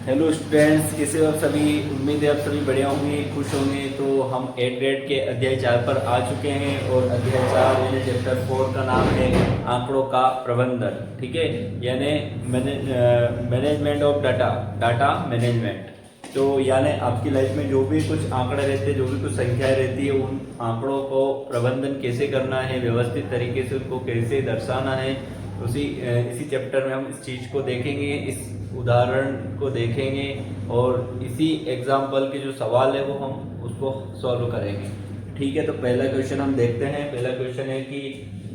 Hello students, कैसे हो आप सभी। उम्मीद है आप सभी बढ़िया होंगे, खुश होंगे। तो हम 8th ग्रेड के अध्याय 4 पर आ चुके हैं और अध्याय 4 यानी चैप्टर 4 का नाम है आंकड़ों का प्रबंधन। ठीक है, यानी मैनेजमेंट ऑफ डाटा मैनेजमेंट। तो यानी आपकी लाइफ में जो भी कुछ आंकड़े रहते हैं, जो भी कुछ संख्याएं रहती है, उन आंकड़ों को प्रबंधन कैसे करना है, व्यवस्थित तरीके से उनको कैसे दर्शाना है, इसी चैप्टर में हम इस चीज़ को देखेंगे, इस उदाहरण को देखेंगे और इसी एग्जाम्पल के जो सवाल है वो हम उसको सॉल्व करेंगे। ठीक है, तो पहला क्वेश्चन हम देखते हैं। पहला क्वेश्चन है कि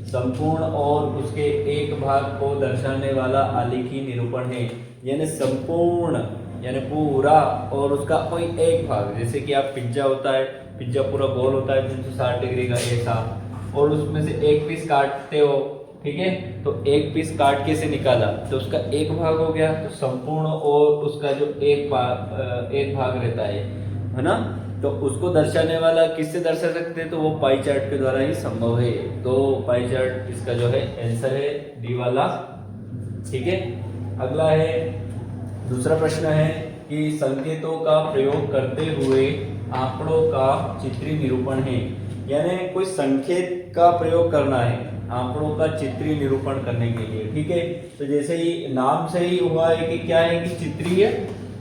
संपूर्ण और उसके एक भाग को दर्शाने वाला आलेखी निरूपण है। यानी संपूर्ण यानी पूरा और उसका कोई एक भाग, जैसे कि आप पिज्जा होता है, पिज्जा पूरा गोल होता है 360 डिग्री का ऐसा, और उसमें से एक पीस काटते हो। ठीक है, तो एक पीस काट के से निकाला तो उसका एक भाग हो गया। तो संपूर्ण और उसका जो एक भाग रहता है ना, तो उसको दर्शाने वाला किससे दर्शा सकते हैं, तो वो पाई चार्ट के द्वारा ही संभव है। तो पाई चार्ट इसका जो है आंसर है डी वाला। ठीक है, अगला है, दूसरा प्रश्न है कि संकेतों का प्रयोग करते हुए आंकड़ों का चित्रीय निरूपण है। यानी कोई संकेत का प्रयोग करना है आंकड़ों का चित्रीय निरूपण करने के लिए। ठीक है, तो जैसे ही नाम से ही हुआ है कि क्या है कि चित्रीय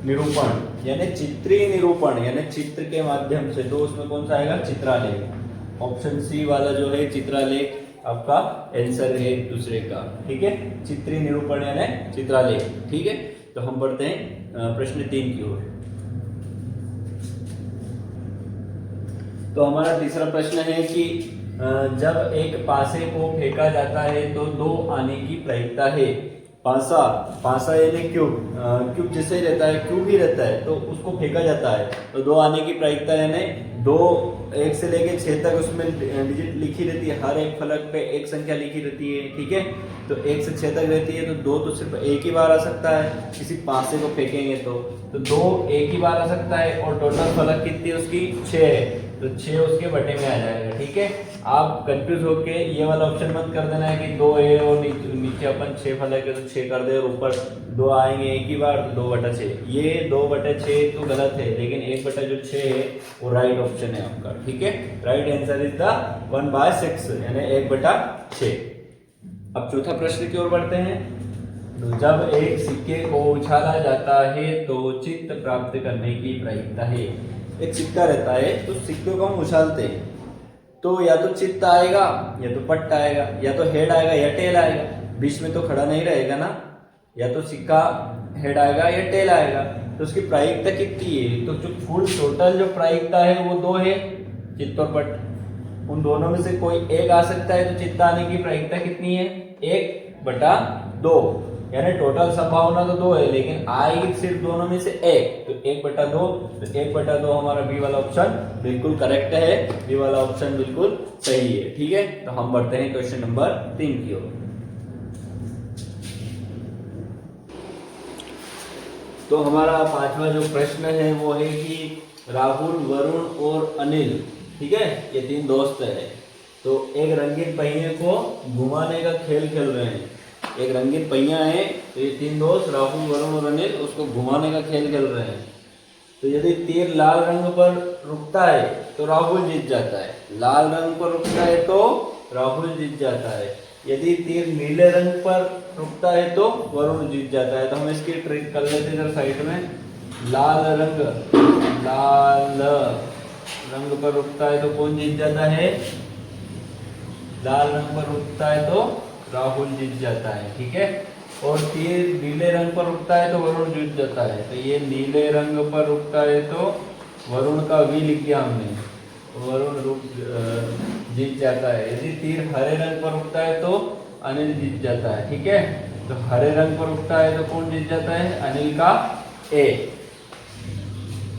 निरूपण, यानी चित्रीय निरूपण यानी चित्र के माध्यम से। तो उसमें कौन सा आएगा, चित्रालेख। ऑप्शन सी वाला जो है चित्रालेख आपका आंसर है दूसरे का। ठीक है, चित्रीय निरूपण यानी चित्रालेख। ठीक है, तो हम बढ़ते हैं प्रश्न 3 की ओर। तो हमारा तीसरा प्रश्न है कि जब एक पासे को फेंका जाता है तो 2 आने की प्रायिकता है। पासा यानी क्यूब जैसे ही रहता है, क्यूब ही रहता है, तो उसको फेंका जाता है तो 2 आने की प्रायिकता यानी 2, 1 से लेके 6 तक उसमें डिजिट लिखी रहती है, हर एक फलक पे एक संख्या लिखी रहती है। ठीक है, तो 1 से 6 तक रहती है, तो 2 तो सिर्फ एक ही बार आ सकता है किसी पासे को फेंकेंगे तो 2 एक ही बार आ सकता है। और टोटल फलक कितनी है उसकी, 6 है, तो 6 उसके बटे में आ जाएगा। ठीक है, आप कंफ्यूज होके ये वाला ऑप्शन मत कर देना है कि 2 है और नीचे अपन 6 फलक है तो 6 कर दे और ऊपर 2 आएंगे एक ही बार, तो 2/6। ये 2/6 तो गलत है, लेकिन 1/6 है वो राइट ऑप्शन है आपका। ठीक है, राइट आंसर इज द 1/6 यानी 1/6। अब चौथा प्रश्न की ओर बढ़ते हैं। तो जब एक सिक्के को उछाला जाता है तो चित्त प्राप्त करने की प्रायिकता है। एक सिक्का रहता है तो सिक्के को हम उछालते हैं, तो या तो चित्त आएगा या तो पट्ट आएगा, या तो हेड आएगा या टेल आएगा, बीच में तो खड़ा नहीं रहेगा ना। या तो सिक्का हेड आएगा या टेल आएगा, तो उसकी प्रायिकता कितनी है, तो जो फुल टोटल जो प्रायिकता है वो 2 है, चित्त और पट्ट। उन दोनों में से कोई एक आ सकता है, तो चित्त आने की प्रायिकता कितनी है, 1/2। यानी टोटल संभावना तो 2 है, लेकिन आएगी सिर्फ दोनों में से एक, तो 1/2। तो 1/2 हमारा बी वाला ऑप्शन बिल्कुल करेक्ट है, बी वाला ऑप्शन बिल्कुल सही है। ठीक है, तो हम बढ़ते हैं क्वेश्चन नंबर 3 की ओर। तो हमारा पांचवा जो प्रश्न है वो है कि राहुल, वरुण और अनिल, ठीक है, ये 3 दोस्त है, तो एक रंगीन पहिए को घुमाने का खेल खेल रहे हैं। एक रंगीन पहिया है, तो ये 3 दोस्त राहुल, वरुण और अनिल उसको घुमाने का खेल खेल रहे हैं। तो यदि तीर लाल रंग पर रुकता है तो राहुल जीत जाता है, लाल रंग पर रुकता है तो राहुल जीत जाता है। यदि तीर नीले रंग पर रुकता है तो वरुण जीत जाता है। तो हम इसकी ट्रिक कर लेते हैं साइड में। लाल रंग पर रुकता है तो कौन जीत जाता है, लाल रंग पर रुकता है तो राहुल जीत जाता है। ठीक है, और तीर नीले रंग पर रुकता है तो वरुण जीत जाता है। तो ये नीले रंग पर रुकता है तो वरुण का वी लिख दिया हमने, वरुण जीत जाता है। यदि तीर हरे रंग पर रुकता है तो अनिल जीत जाता है। ठीक है, तो हरे रंग पर रुकता है तो कौन जीत जाता है, अनिल का ए।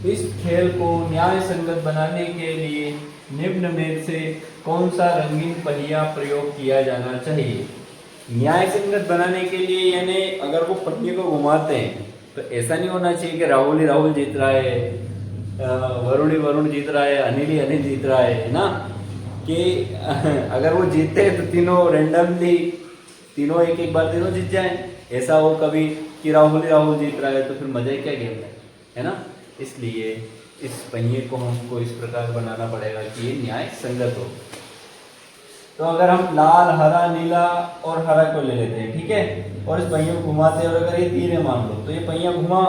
इस खेल को न्याय संगत बनाने के लिए निम्न में से कौन सा रंगीन पहिया प्रयोग किया जाना चाहिए। न्याय संगत बनाने के लिए यानी अगर वो पहिए को घुमाते हैं तो ऐसा नहीं होना चाहिए कि राहुल ही राहुल जीत रहा है, वरुण ही वरुण जीत रहा है, अनिल ही अनिल जीत रहा है ना। कि अगर वो जीतते हैं तो तीनों रैंडमली, तीनों एक एक बार तीनों जीत जाए, ऐसा हो कभी कि राहुल ही राहुल जीत रहा है, तो फिर मजा ही क्या गेम में, है ना। इसलिए इस पहिए को हमको इस प्रकार बनाना पड़ेगा कि ये न्याय संगत हो। तो अगर हम लाल, हरा, नीला और हरा को ले लेते हैं, ठीक है, और इस पहिए को घुमाते हैं, और अगर ये तीर है मान लो, तो ये पहिया घुमा,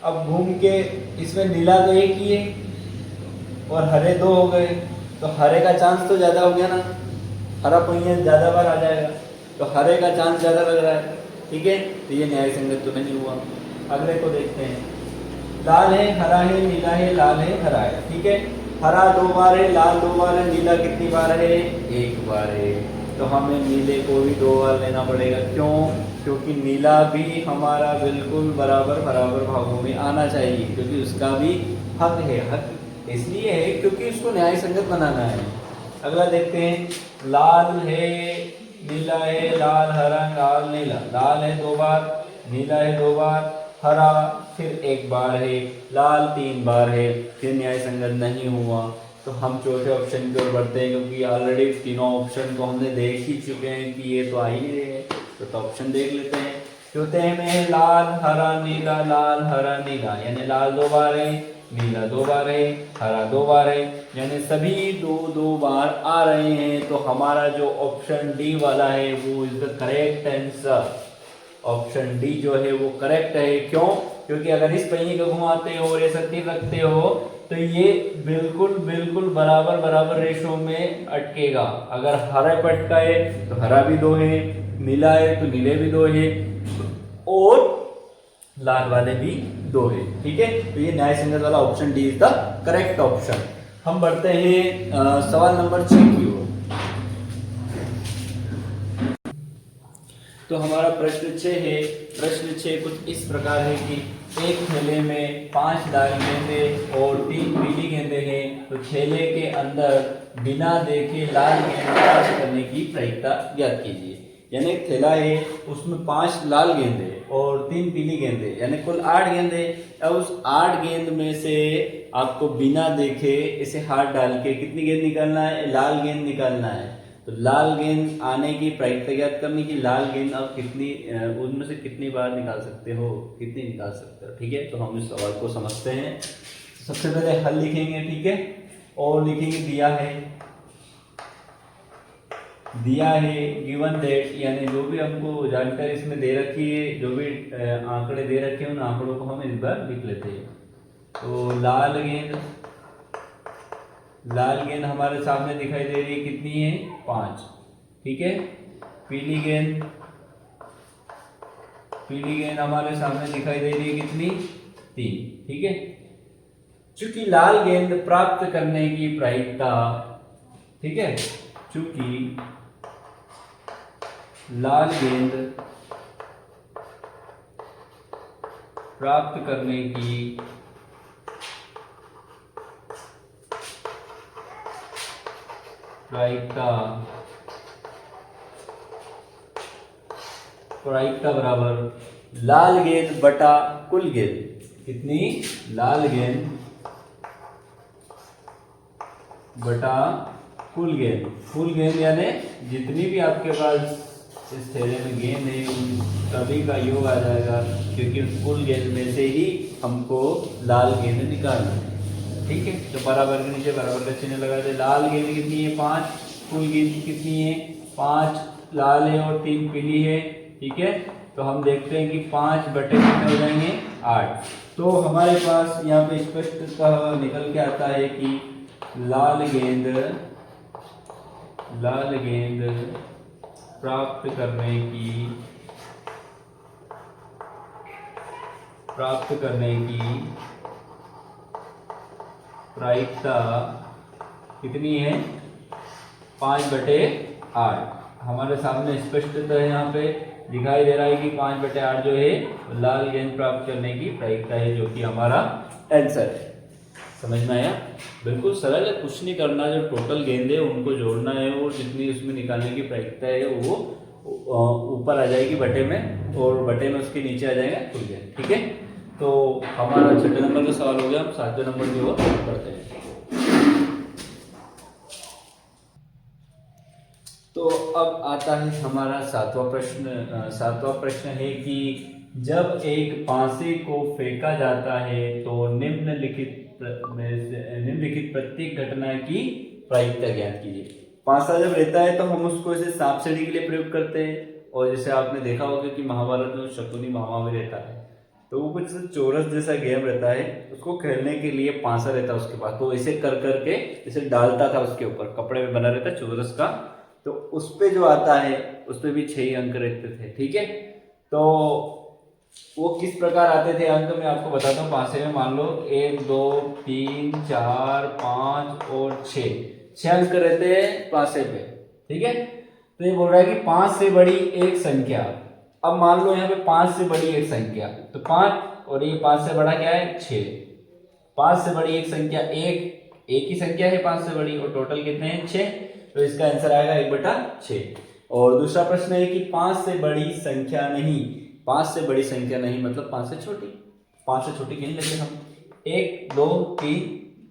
अब घूम के इसमें नीला तो एक ही है और हरे दो हो गए, तो हरे का चांस तो ज्यादा हो गया ना, हरा पहिया ज्यादा बार आ जाएगा, तो हरे का चांस ज्यादा लग रहा है, ठीक है, तो ये न्याय संगत तो नहीं हुआ। अगले को देखते हैं, लाल है, हरा है, नीला है, लाल है, हरा है, ठीक है, हरा 2 बार है, लाल 2 बार है, नीला कितनी बार है, 1 बार है, तो हमें नीले को भी 2 बार लेना पड़ेगा। क्यों? क्योंकि नीला भी हमारा बिल्कुल बराबर बराबर भागों में आना चाहिए, क्योंकि उसका भी हक है। हक इसलिए है क्योंकि उसको न्याय संगत बनाना है। अगला देखते हैं, लाल है, नीला है, लाल, हरा, लाल, नीला, लाल है 2 बार, नीला है 2 बार, हरा फिर 1 बार है, लाल 3 बार है, फिर न्याय संगत नहीं हुआ। तो हम चौथे ऑप्शन की ओर बढ़ते हैं, क्योंकि ऑलरेडी तीनों ऑप्शन को हमने देख ही चुके हैं कि ये तो आ ही नहीं रहे, तो ऑप्शन देख लेते हैं। चौथे में है लाल, हरा, नीला, लाल, हरा, नीला, यानी लाल 2 बार है, नीला 2 बार है, हरा 2 बार है, यानी सभी 2 बार आ रहे हैं। तो हमारा जो ऑप्शन डी वाला है वो is the correct answer. Option D जो है वो करेक्ट है। क्यों? क्योंकि अगर इस पहिए को घुमाते हो और ऐसा तीर रखते हो तो ये बिल्कुल बिल्कुल बराबर बराबर रेशो में अटकेगा। अगर हरा पटका है तो हरा भी 2 है, नीला है तो नीले भी 2 है, और लाल वाले भी 2 है, ठीक है। तो ये न्याय संगत वाला option D is the correct option. हम बढ़ते हैं सवाल नंबर 6 की ओर। तो हमारा प्रश्न 6 है। प्रश्न 6 कुछ इस प्रकार है कि एक थैले में 5 लाल गेंदे और 3 पीली गेंदे हैं, तो थैले के अंदर बिना देखे लाल गेंद प्राप्त करने की प्रायिकता ज्ञात कीजिए। यानी एक थैला है, उसमें 5 लाल गेंदे और 3 पीली गेंदे, यानी कुल 8 गेंदे। अब उस 8 गेंद में से आपको बिना देखे इसे हाथ डाल के कितनी गेंद निकालना है? लाल गेंद निकालना है। तो लाल गेंद आने की प्रायिकता ज्ञात करनी कि लाल गेंद आप कितनी उनमें से कितनी बार निकाल सकते हो, कितनी निकाल सकते हो, ठीक है। तो हम इस सवाल को समझते हैं। सबसे पहले हल लिखेंगे, ठीक है, और लिखेंगे दिया है, दिया है गिवन दैट, यानी जो भी हमको जानकारी इसमें दे रखी है, जो भी आंकड़े दे रखे हैं उन आंकड़ों को हम इस बार लिख लेते हैं। तो लाल गेंद हमारे सामने दिखाई दे रही है, कितनी है? 5, ठीक है। पीली गेंद हमारे सामने दिखाई दे रही है, कितनी? 3, ठीक है। चूंकि लाल गेंद प्राप्त करने की प्रायिकता, ठीक है, चूंकि लाल गेंद प्राप्त करने की प्रायिकता बराबर लाल गेंद बटा कुल गेंद। कितनी? लाल गेंद बटा कुल गेंद यानी जितनी भी आपके पास इस थैले में गेंद है उन सभी का योग आ जाएगा, क्योंकि कुल गेंद में से ही हमको लाल गेंद निकालना है, ठीक है। तो बराबर के नीचे बराबर का चिन्ह लगा दे। लाल गेंद कितनी है? 5, कुल गेंद कितनी है? 5 लाल है और 3 पीली है, ठीक है। तो हम देखते हैं कि 5 बटे कितने हो जाएंगे? 8। तो हमारे पास यहाँ पे स्पष्ट निकल के आता है कि लाल गेंद प्राप्त करने की प्रायिकता कितनी है? 5 बटे 8। हमारे सामने स्पष्टतः यहाँ पे दिखाई दे रहा है कि 5 बटे 8 जो है लाल गेंद प्राप्त करने की प्रायिकता है, जो कि हमारा आंसर है। समझ में आया? बिल्कुल सरल है, कुछ नहीं करना, जो टोटल गेंद है उनको जोड़ना है और जितनी उसमें निकालने की प्रायिकता है वो ऊपर आ जाएगी बटे में, और बटे में उसके नीचे आ जाएगा कुल गेंद, ठीक है। तो हमारा 6 नंबर का सवाल हो गया। हम 7वें नंबर की ओर पढ़ते हैं। तो अब आता है हमारा 7वां प्रश्न। 7वां प्रश्न है कि जब एक पासे को फेंका जाता है तो निम्नलिखित प्रत्येक घटना की प्रायिकता ज्ञात कीजिए। पासा जब रहता है तो हम उसको ऐसे सांप सीढ़ी के लिए प्रयोग करते हैं, और जैसे आपने देखा होगा कि महाभारत में शकुनी महामावी रहता है तो वो कुछ चोरस जैसा गेम रहता है, उसको खेलने के लिए पासा रहता है उसके पास, तो ऐसे कर करके इसे डालता था उसके ऊपर, कपड़े में बना रहता चोरस का, तो उस पे जो आता है उस पे भी 6 अंक रहते थे। ठीक है, तो वो किस प्रकार आते थे अंक मैं आपको बताता हूँ। पासे में मान लो 1 2 3 4 5 और 6 अंक रहते हैं पासे पे। ठीक है, तो ये बोल रहा है कि 5 से बड़ी एक संख्या। अब मान लो यहाँ पे 5 से बड़ी एक संख्या, तो 5 और ये 5 से बड़ा क्या है 6। 5 से बड़ी एक संख्या एक ही संख्या है 5 से बड़ी, और टोटल कितने हैं 6, तो इसका आंसर आएगा 1/6। और दूसरा प्रश्न है कि 5 से बड़ी संख्या नहीं, 5 से बड़ी संख्या नहीं मतलब 5 से छोटी, 5 से छोटी गिन लेते हम, 1 2 3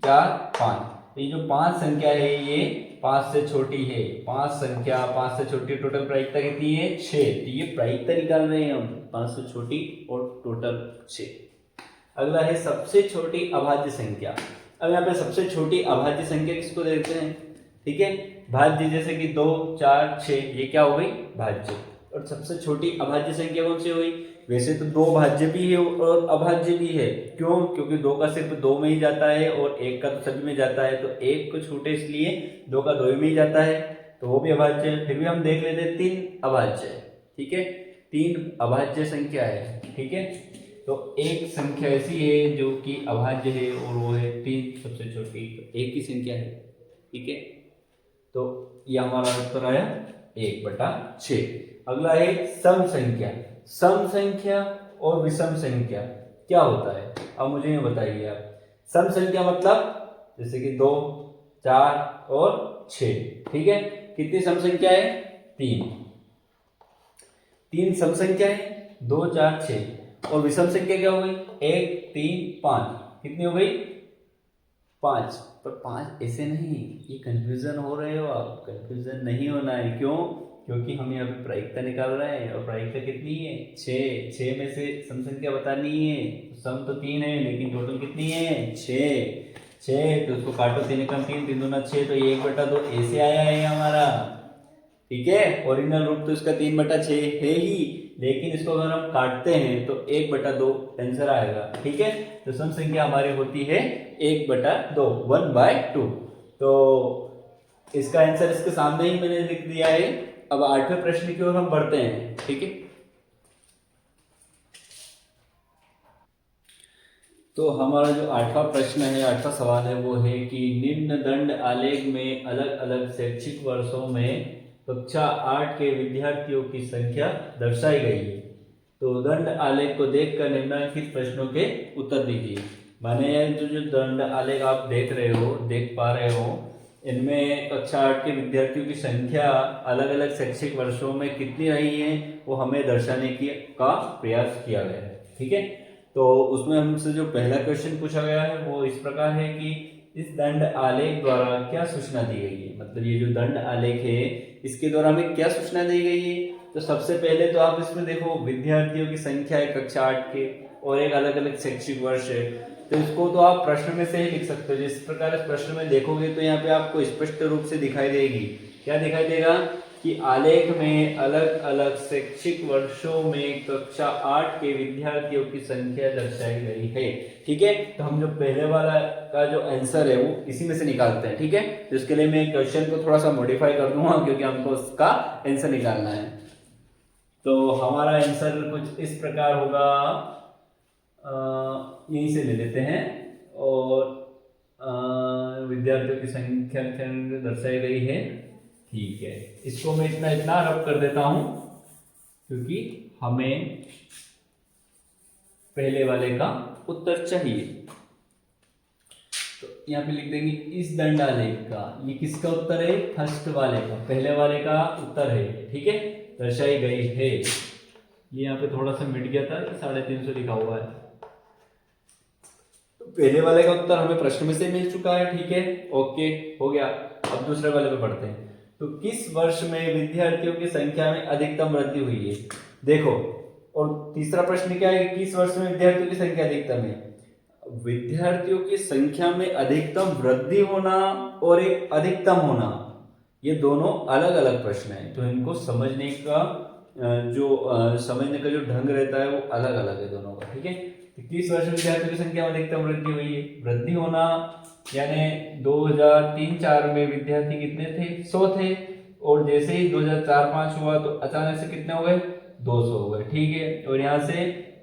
4 5, तो ये जो 5 संख्या है ये 5 से छोटी है, 5 संख्या 5 से छोटी, टोटल प्रायिकता कितनी है 6, तो ये प्रायिकता निकाल रहे हैं हम, 5 से छोटी और टोटल 6। अगला है सबसे छोटी अभाज्य संख्या। अब यहाँ पे सबसे छोटी अभाज्य संख्या किसको देखते हैं। ठीक है, भाज्य जैसे कि 2 4 6 ये क्या हो गई भाज्य, और सबसे छोटी अभाज्य संख्या कौन सी हुई। वैसे तो 2 भाज्य भी है और अभाज्य भी है, क्यों, क्योंकि 2 का सिर्फ 2 में ही जाता है और 1 का तो सभी में जाता है, तो 1 को छूटे इसलिए 2 का 2 में ही जाता है, तो वो भी अभाज्य है। फिर भी हम देख लेते हैं 3 अभाज्य है। ठीक है, 3 अभाज्य संख्या है। ठीक है, तो एक संख्या ऐसी है जो कि अभाज्य है और वो है 3 सबसे छोटी, तो एक ही संख्या है। ठीक है, तो ये हमारा उत्तर आया 1/6। अगला है सम संख्या। सम संख्या और विषम संख्या क्या होता है, अब मुझे ये बताइए आप। सम संख्या मतलब जैसे कि 2 4 और 6। ठीक है, कितनी सम संख्या है 3 सम संख्या है 2 4 6, और विषम संख्या क्या हो गई 1 3 5, कितनी हो गई 5। पर 5 ऐसे नहीं, ये कंफ्यूजन हो रहे हो आप, कंफ्यूजन नहीं होना है। क्यों, क्योंकि हम यहाँ पे प्रायिकता निकाल रहे हैं और प्रायिकता कितनी है 6 में से सम संख्या बतानी है, सम तो 3 है लेकिन टोटल कितनी है 6, तो उसको काटो 3 एकम 3 3 दूना 6, तो ये 1/2 ऐसे आया है हमारा। ठीक है, ओरिजिनल रूप तो इसका 3/6 है ही, लेकिन इसको अगर हम काटते हैं तो 1/2 आंसर आएगा। ठीक है, तो सम संख्या हमारी होती है 1/2 1/2, तो इसका आंसर इसके सामने ही मैंने लिख दिया है। अब 8वें प्रश्न की ओर हम बढ़ते हैं। ठीक है, तो हमारा जो 8वां प्रश्न है, 8वां सवाल है वो है कि निम्न दंड आलेख में अलग अलग शैक्षिक वर्षों में कक्षा 8 के विद्यार्थियों की संख्या दर्शाई गई है। तो दंड आलेख को देखकर निम्नलिखित प्रश्नों के उत्तर दीजिए। माने जो दंड आलेख आप देख पा रहे हो, इनमें कक्षा 8 के विद्यार्थियों की संख्या अलग अलग शैक्षिक वर्षों में कितनी रही है वो हमें दर्शाने का प्रयास किया गया है। ठीक है, तो उसमें हमसे जो पहला क्वेश्चन पूछा गया है वो इस प्रकार है कि इस दंड आलेख द्वारा क्या सूचना दी गई है। मतलब ये जो दंड आलेख है इसके द्वारा हमें क्या सूचना दी गई है। तो सबसे पहले तो आप इसमें देखो विद्यार्थियों की संख्या है कक्षा 8 के और एक अलग अलग शैक्षिक वर्ष है, तो इसको तो आप प्रश्न में से ही लिख सकते हो। जिस प्रकार इस प्रश्न में देखोगे तो यहाँ पे आपको स्पष्ट रूप से दिखाई देगी, क्या दिखाई देगा कि आलेख में अलग अलग शैक्षिक वर्षों में कक्षा 8 के विद्यार्थियों की संख्या दर्शाई गई है। ठीक है, तो हम जो पहले वाला का जो आंसर है वो इसी में से निकालते हैं। ठीक है, तो इसके लिए मैं क्वेश्चन को थोड़ा सा मॉडिफाई कर दूंगा क्योंकि हमको उसका आंसर निकालना है। तो हमारा आंसर कुछ इस प्रकार होगा, यहीं से ले लेते हैं, और विद्यार्थियों की संख्या दर्शाई गई है। ठीक है, इसको मैं इतना रब कर देता हूं क्योंकि हमें पहले वाले का उत्तर चाहिए। तो यहाँ पे लिख देंगे इस दंड आलेख का, ये किसका उत्तर है फर्स्ट वाले का, पहले वाले का उत्तर है। ठीक है, दर्शाई गई है। ये यहाँ पे थोड़ा सा मिट गया था, 350 लिखा हुआ है। तो पहले वाले का उत्तर हमें प्रश्न में से मिल चुका है। ठीक है, ओके हो गया। अब दूसरे वाले पे पढ़ते हैं। तो किस वर्ष में विद्यार्थियों की संख्या में अधिकतम वृद्धि हुई है। देखो और तीसरा प्रश्न क्या है कि किस वर्ष में विद्यार्थियों की संख्या अधिकतम है? विद्यार्थियों की संख्या में अधिकतम वृद्धि होना और एक अधिकतम होना, ये दोनों अलग अलग प्रश्न हैं, तो इनको समझने का समझने का जो ढंग रहता है वो अलग अलग है दोनों का। ठीक है, तो किस वर्ष में विद्यार्थियों की संख्या में अधिकतम वृद्धि हुई है? वृद्धि होना यानी 2003-4 में विद्यार्थी कितने थे? 100 थे, और जैसे ही 2004-5 हुआ तो अचानक से कितने हो गए? 200 हो गए। ठीक है, और यहाँ से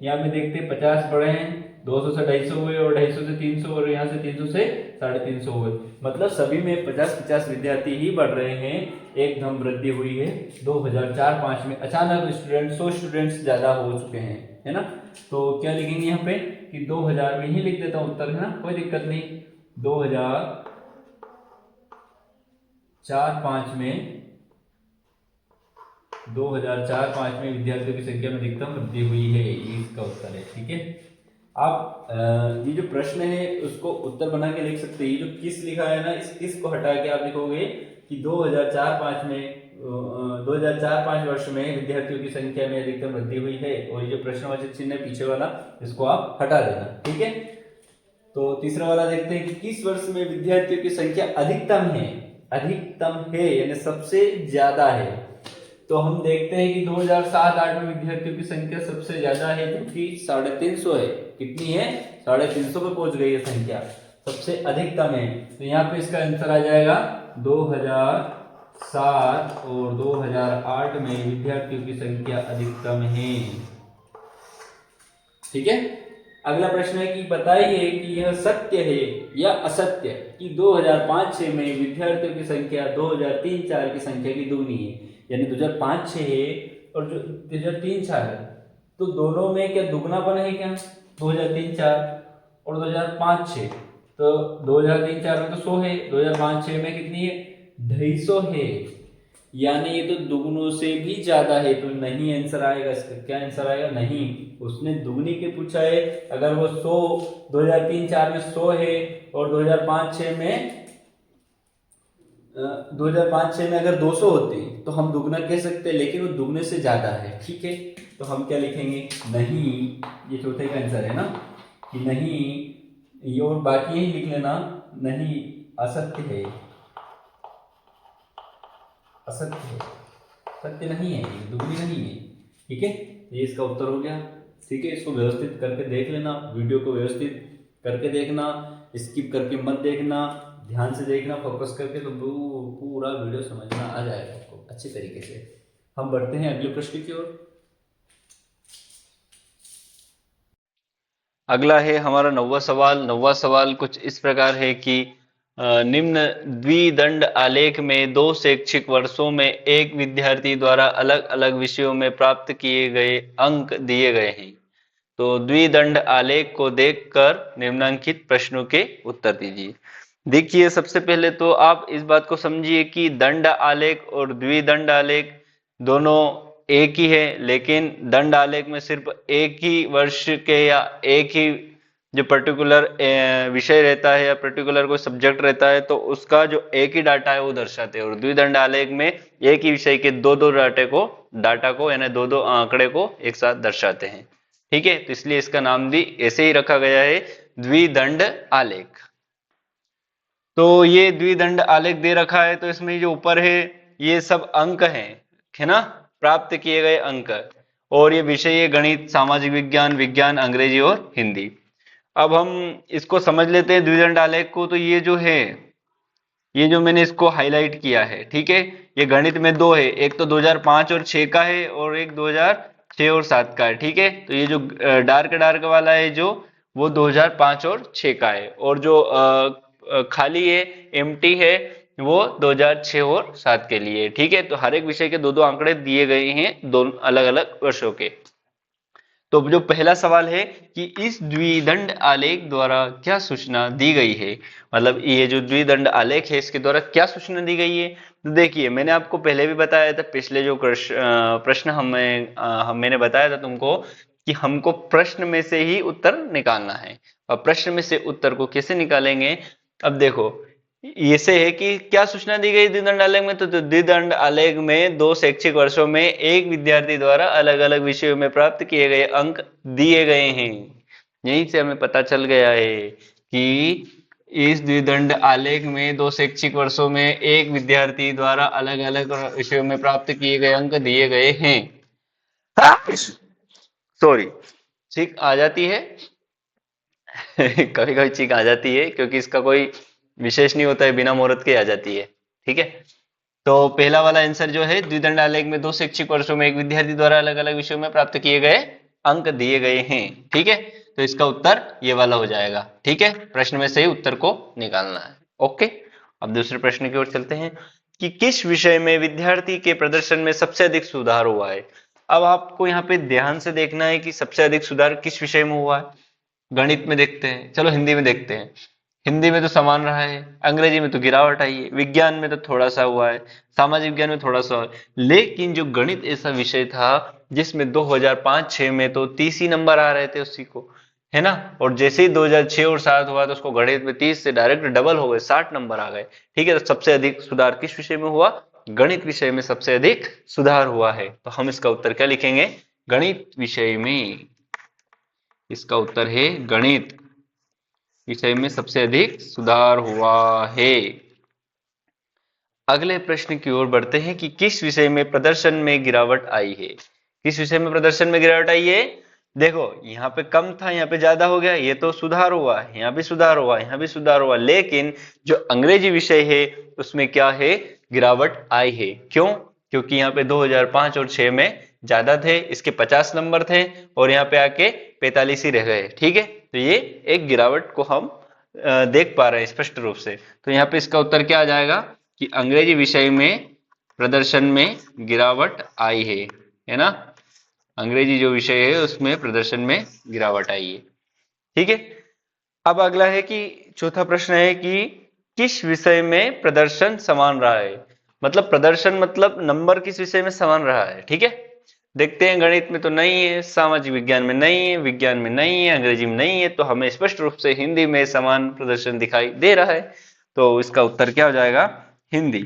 यहाँ पे देखते 50 बढ़े हैं, 200 से 250 हुए, और 250 से 300, और यहाँ से 300 से 350 हुए। मतलब सभी में 50-50 विद्यार्थी ही बढ़ रहे हैं, एकदम वृद्धि हुई है। 2004-5 में अचानक 100 स्टूडेंट्स ज्यादा हो चुके हैं, है ना। तो क्या लिखेंगे यहाँ पे कि 2000 में ही लिख देता हूँ उत्तर, है ना, कोई दिक्कत नहीं। 2004-5 में 2004-5 में विद्यार्थियों की संख्या में अधिकतम वृद्धि हुई है, ये इसका उत्तर है। ठीक है, आप ये जो प्रश्न है उसको उत्तर बना के लिख सकते हैं। ये जो किस लिखा है ना, इस किस को हटा के आप लिखोगे कि 2004-5 में 2004-5 वर्ष में विद्यार्थियों की संख्या में अधिकतम वृद्धि हुई है, और ये जो प्रश्नवाचक चिन्ह है पीछे वाला, इसको आप हटा देना। ठीक है, तो तीसरा वाला देखते हैं कि किस वर्ष में विद्यार्थियों की संख्या अधिकतम है? अधिकतम है यानी सबसे ज्यादा है। तो हम देखते हैं कि 2007-8 में विद्यार्थियों की संख्या सबसे ज्यादा है, जो कि 350 है। कितनी है? 350 पे पहुंच गई है संख्या, सबसे अधिकतम है। तो यहाँ पे इसका आंसर आ जाएगा 2007 और 2008 में विद्यार्थियों की संख्या अधिकतम है। ठीक है, अगला प्रश्न है कि बताइए कि यह सत्य है या असत्य कि 2005-6 में विद्यार्थियों की संख्या 2003-4 की संख्या की दुगनी है। यानी 2005-6 है और जो 2003-4 है, तो दोनों में क्या दुगनापन है क्या? 2003-4 और 2005-6, तो 2003-4 में तो 100 है, 2005-6 में कितनी है? 250 है, यानी ये तो दुगनों से भी ज्यादा है, तो नहीं आंसर आएगा इसका। क्या आंसर आएगा? नहीं। उसने दुगनी के पूछा है, अगर वो 100 2003-4 में 100 है और 2005-6 में 2005-6 में अगर 200 होती तो हम दुगना कह सकते, लेकिन वो दुगने से ज्यादा है। ठीक है, तो हम क्या लिखेंगे? नहीं। ये चौथे का आंसर है ना, कि नहीं, ये और बाकी यही लिख लेना, नहीं, असत्य है, असत्य है, सत्य नहीं है, ये दुगनी नहीं है। ठीक है, ये इसका उत्तर हो गया। ठीक है, इसको व्यवस्थित करके देख लेना, वीडियो को व्यवस्थित करके देखना, स्किप करके मत देखना, ध्यान से देखना, फोकस करके, तो पूरा वीडियो समझना आ जाएगा आपको अच्छे तरीके से। हम बढ़ते हैं अगले प्रश्न की ओर। अगला है हमारा 9वां सवाल। 9वां सवाल कुछ इस प्रकार है कि निम्न द्विदंड आलेख में 2 शैक्षिक वर्षों में एक विद्यार्थी द्वारा अलग अलग विषयों में प्राप्त किए गए अंक दिए गए हैं। तो द्विदंड आलेख को देखकर निम्नलिखित प्रश्नों के उत्तर दीजिए। देखिए, सबसे पहले तो आप इस बात को समझिए कि दंड आलेख और द्विदंड आलेख दोनों एक ही है, लेकिन दंड आलेख में सिर्फ एक ही वर्ष के या एक ही जो पर्टिकुलर विषय रहता है या पर्टिकुलर कोई सब्जेक्ट रहता है, तो उसका जो एक ही डाटा है वो दर्शाते हैं। और द्विदंड आलेख में एक ही विषय के दो दो डाटा को यानी दो दो आंकड़े को एक साथ दर्शाते हैं। ठीक है, तो इसलिए इसका नाम भी ऐसे ही रखा गया है, द्विदंड आलेख। तो ये द्विदंड आलेख दे रखा है, तो इसमें जो ऊपर है ये सब अंक हैं, है ना, प्राप्त किए गए अंक, और ये विषय है गणित, सामाजिक विज्ञान, विज्ञान, अंग्रेजी और हिंदी। अब हम इसको समझ लेते हैं द्विदंड आलेख को। तो ये जो है, ये जो मैंने इसको हाईलाइट किया है, ठीक है, ये गणित में दो है, एक तो 2005 और 6 का है और एक 2006 और 7 का है। ठीक है, तो ये जो डार्क डार्क वाला है जो, वो 2005 और 6 का है, और जो खाली है, एम्प्टी है, वो 2006 और 7 के लिए। ठीक है, तो हर एक विषय के दो दो आंकड़े दिए गए हैं, दोनों अलग अलग वर्षों के। तो जो पहला सवाल है कि इस द्विदंड आलेख द्वारा क्या सूचना दी गई है, मतलब ये जो द्विदंड आलेख है इसके द्वारा क्या सूचना दी गई है। तो देखिए, मैंने आपको पहले भी बताया था, पिछले जो प्रश्न मैंने बताया था तुमको कि हमको प्रश्न में से ही उत्तर निकालना है। और प्रश्न में से उत्तर को कैसे निकालेंगे? अब देखो, ऐसे है कि क्या सूचना दी गई द्विदंड आलेख में, तो द्विदंड आलेख में 2 शैक्षिक वर्षों में एक विद्यार्थी द्वारा अलग अलग विषयों में प्राप्त किए गए अंक दिए गए हैं। यहीं से हमें पता चल गया है कि इस द्विदंड आलेख में 2 शैक्षिक वर्षों में एक विद्यार्थी द्वारा अलग अलग विषयों में प्राप्त किए गए अंक दिए गए हैं। सॉरी, ठीक आ जाती है कभी कभी चीख आ जाती है क्योंकि इसका कोई विशेष नहीं होता है, बिना मुहूर्त के आ जाती है। ठीक है, तो पहला वाला आंसर जो है, द्विदंड आलेख में 2 शैक्षिक वर्षों में एक विद्यार्थी द्वारा अलग अलग विषयों में प्राप्त किए गए अंक दिए गए हैं। ठीक है, तो इसका उत्तर ये वाला हो जाएगा। ठीक है, प्रश्न में सही उत्तर को निकालना है। ओके, अब दूसरे प्रश्न की ओर चलते हैं कि किस विषय में विद्यार्थी के प्रदर्शन में सबसे अधिक सुधार हुआ है। अब आपको यहाँ पे ध्यान से देखना है कि सबसे अधिक सुधार किस विषय में हुआ है। गणित में देखते हैं, चलो हिंदी में देखते हैं। हिंदी में तो समान रहा है, अंग्रेजी में तो गिरावट आई है, विज्ञान में तो थोड़ा सा हुआ है, सामाजिक विज्ञान में थोड़ा सा हुआ है। लेकिन जो गणित ऐसा विषय था जिसमें 2005-6 में तो 30 ही नंबर आ रहे थे उसी को, है ना, और जैसे ही 2006 और 7 हुआ तो उसको गणित में 30 से डायरेक्ट डबल हो गए, 60 नंबर आ गए। ठीक है, तो सबसे अधिक सुधार किस विषय में हुआ? गणित विषय में सबसे अधिक सुधार हुआ है। तो हम इसका उत्तर क्या लिखेंगे? गणित विषय में। इसका उत्तर है गणित विषय में सबसे अधिक सुधार हुआ है। अगले प्रश्न की ओर बढ़ते हैं कि किस विषय में प्रदर्शन में गिरावट आई है। किस विषय में प्रदर्शन में गिरावट आई है? देखो, यहाँ पे कम था, यहाँ पे ज्यादा हो गया, ये तो सुधार हुआ, यहाँ भी सुधार हुआ, यहाँ भी सुधार हुआ। लेकिन जो अंग्रेजी विषय है उसमें क्या है? गिरावट आई है। क्यों? क्योंकि यहाँ पे 2005 और 6 में ज्यादा थे, इसके 50 नंबर थे, और यहाँ पे आके 45 ही रह गए। ठीक है, तो ये एक गिरावट को हम देख पा रहे हैं स्पष्ट रूप से। तो यहाँ पे इसका उत्तर क्या आ जाएगा कि अंग्रेजी विषय में प्रदर्शन में गिरावट आई है ना। अंग्रेजी जो विषय है उसमें प्रदर्शन में गिरावट आई है। ठीक है, अब अगला है कि चौथा प्रश्न है कि किस विषय में प्रदर्शन समान रहा है। मतलब प्रदर्शन मतलब नंबर किस विषय में समान रहा है। ठीक है, देखते हैं। गणित में तो नहीं है, सामाजिक विज्ञान में नहीं है, विज्ञान में नहीं है, अंग्रेजी में नहीं है, तो हमें स्पष्ट रूप से हिंदी में समान प्रदर्शन दिखाई दे रहा है। तो इसका उत्तर क्या हो जाएगा? हिंदी।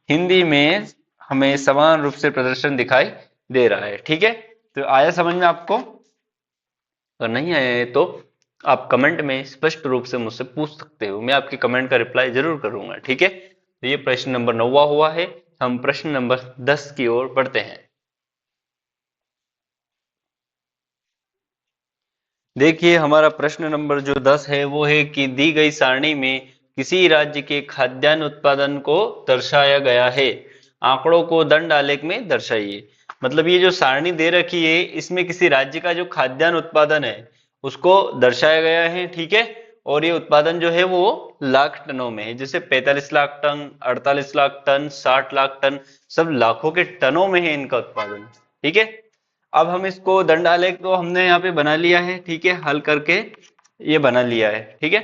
हिंदी में हमें समान रूप से प्रदर्शन दिखाई दे रहा है। ठीक है, तो आया समझ में आपको? अगर नहीं आया है तो आप कमेंट में स्पष्ट रूप से मुझसे पूछ सकते हो, मैं आपके कमेंट का रिप्लाई जरूर करूंगा। ठीक है, तो ये प्रश्न नंबर 9 हुआ है। हम प्रश्न नंबर 10 की ओर बढ़ते हैं। देखिए, हमारा प्रश्न नंबर जो 10 है वो है कि दी गई सारणी में किसी राज्य के खाद्यान्न उत्पादन को दर्शाया गया है, आंकड़ों को दंड आलेख में दर्शाइए। मतलब ये जो सारणी दे रखी है इसमें किसी राज्य का जो खाद्यान्न उत्पादन है उसको दर्शाया गया है। ठीक है, और ये उत्पादन जो है वो लाख टनों में है, जैसे 45 lakh ton, 48 lakh ton, 60 lakh ton, सब लाखों के टनों में है इनका उत्पादन। ठीक है, अब हम इसको दंड आलेख तो हमने यहाँ पे बना लिया है। ठीक है, हल करके ये बना लिया है। ठीक है,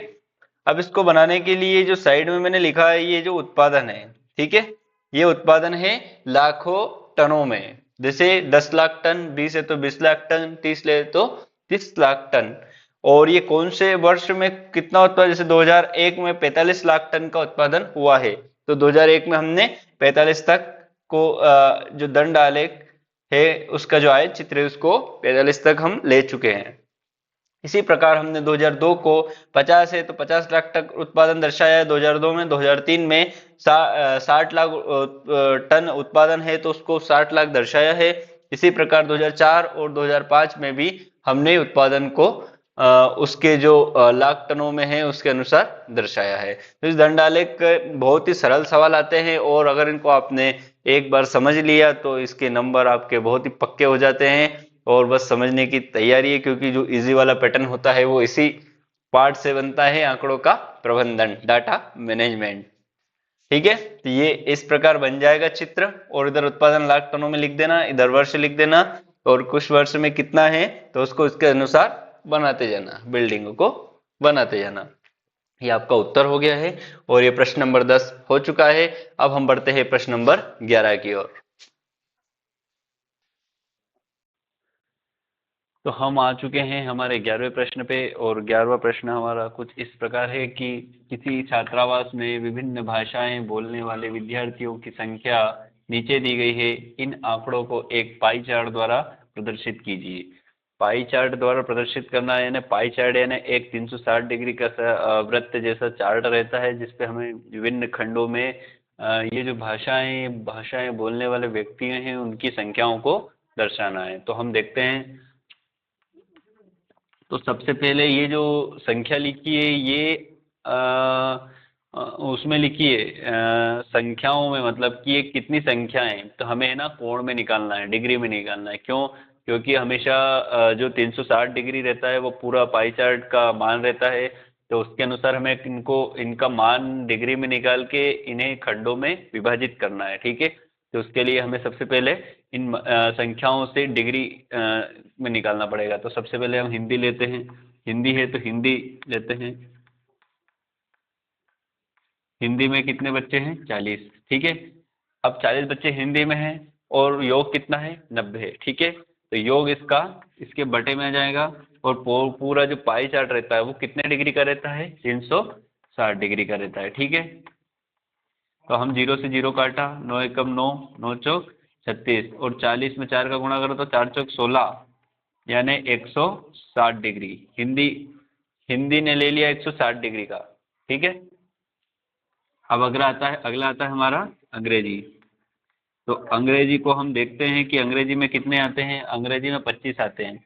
अब इसको बनाने के लिए जो साइड में मैंने लिखा है ये जो उत्पादन है, ठीक है, ये उत्पादन है लाखों टनों में। जैसे 10 लाख टन, 20 है तो 20 लाख टन, 30 ले तो 30 लाख टन। और ये कौन से वर्ष में कितना उत्पादन? जैसे 2001 में 45 लाख टन का उत्पादन हुआ है, तो 2001 में हमने 45 तक को जो दंड आलेख है उसका जो आय चित्र है उसको 45 तक हम ले चुके हैं। इसी प्रकार हमने 2002 को 50 है तो 50 लाख तक उत्पादन दर्शाया है 2002 में। 2003 में 60 लाख टन उत्पादन है तो उसको 60 लाख दर्शाया है। इसी प्रकार 2004 और 2005 में भी हमने उत्पादन को उसके जो लाख टनों में है उसके अनुसार दर्शाया है। तो इस दंड आलेख बहुत ही सरल सवाल आते हैं, और अगर इनको आपने एक बार समझ लिया तो इसके नंबर आपके बहुत ही पक्के हो जाते हैं, और बस समझने की तैयारी है, क्योंकि जो इजी वाला पैटर्न होता है वो इसी पार्ट से बनता है, आंकड़ों का प्रबंधन, डाटा मैनेजमेंट। ठीक है, तो ये इस प्रकार बन जाएगा चित्र, और इधर उत्पादन लाख टनों में लिख देना, इधर वर्ष लिख देना, और कुछ वर्ष में कितना है तो उसको इसके अनुसार बनाते जाना, बिल्डिंग को बनाते जाना। ये आपका उत्तर हो गया है, और ये प्रश्न नंबर 10 हो चुका है। अब हम बढ़ते हैं प्रश्न नंबर 11 की ओर। तो हम आ चुके हैं हमारे 11वें प्रश्न पे, और 11वां प्रश्न हमारा कुछ इस प्रकार है कि किसी छात्रावास में विभिन्न भाषाएं बोलने वाले विद्यार्थियों की संख्या नीचे दी गई है। इन आंकड़ों को एक पाई चार्ट द्वारा प्रदर्शित कीजिए। पाई चार्ट द्वारा प्रदर्शित करना यानी पाई चार्ट यानी एक 360 डिग्री का वृत्त जैसा चार्ट रहता है, जिसपे हमें विभिन्न खंडों में ये जो भाषाएं बोलने वाले व्यक्ति हैं उनकी संख्याओं को दर्शाना है। तो हम देखते हैं। तो सबसे पहले ये जो संख्या लिखी है ये उसमें लिखी है संख्याओं में, मतलब कि ये कितनी संख्याएं। तो हमें है ना कोण में निकालना है, डिग्री में निकालना है। क्यों? क्योंकि हमेशा जो 360 डिग्री रहता है वो पूरा पाई चार्ट का मान रहता है। तो उसके अनुसार हमें इनका मान डिग्री में निकाल के इन्हें खंडों में विभाजित करना है। ठीक है। तो उसके लिए हमें सबसे पहले इन संख्याओं से डिग्री में निकालना पड़ेगा। तो सबसे पहले हम हिंदी लेते हैं। हिंदी है तो हिंदी लेते हैं। हिंदी में कितने बच्चे हैं? 40। ठीक है। अब 40 बच्चे हिंदी में हैं और योग कितना है? 90 है। ठीक है। तो योग इसके बटे में आ जाएगा। और पूरा जो पाई चार्ट रहता है वो कितने डिग्री का रहता है? 360 डिग्री का रहता है। ठीक है। तो हम 0 से 0 काटा, 9 एकम 9, 9 चौक 36, और 40 में 4 का गुणा करो तो 4 चौक 16, यानी 160 डिग्री। हिंदी ने ले लिया 160 डिग्री का। ठीक है। अब अगला आता है हमारा अंग्रेजी। तो अंग्रेजी को हम देखते हैं कि अंग्रेजी में कितने आते हैं। अंग्रेजी में 25 आते हैं।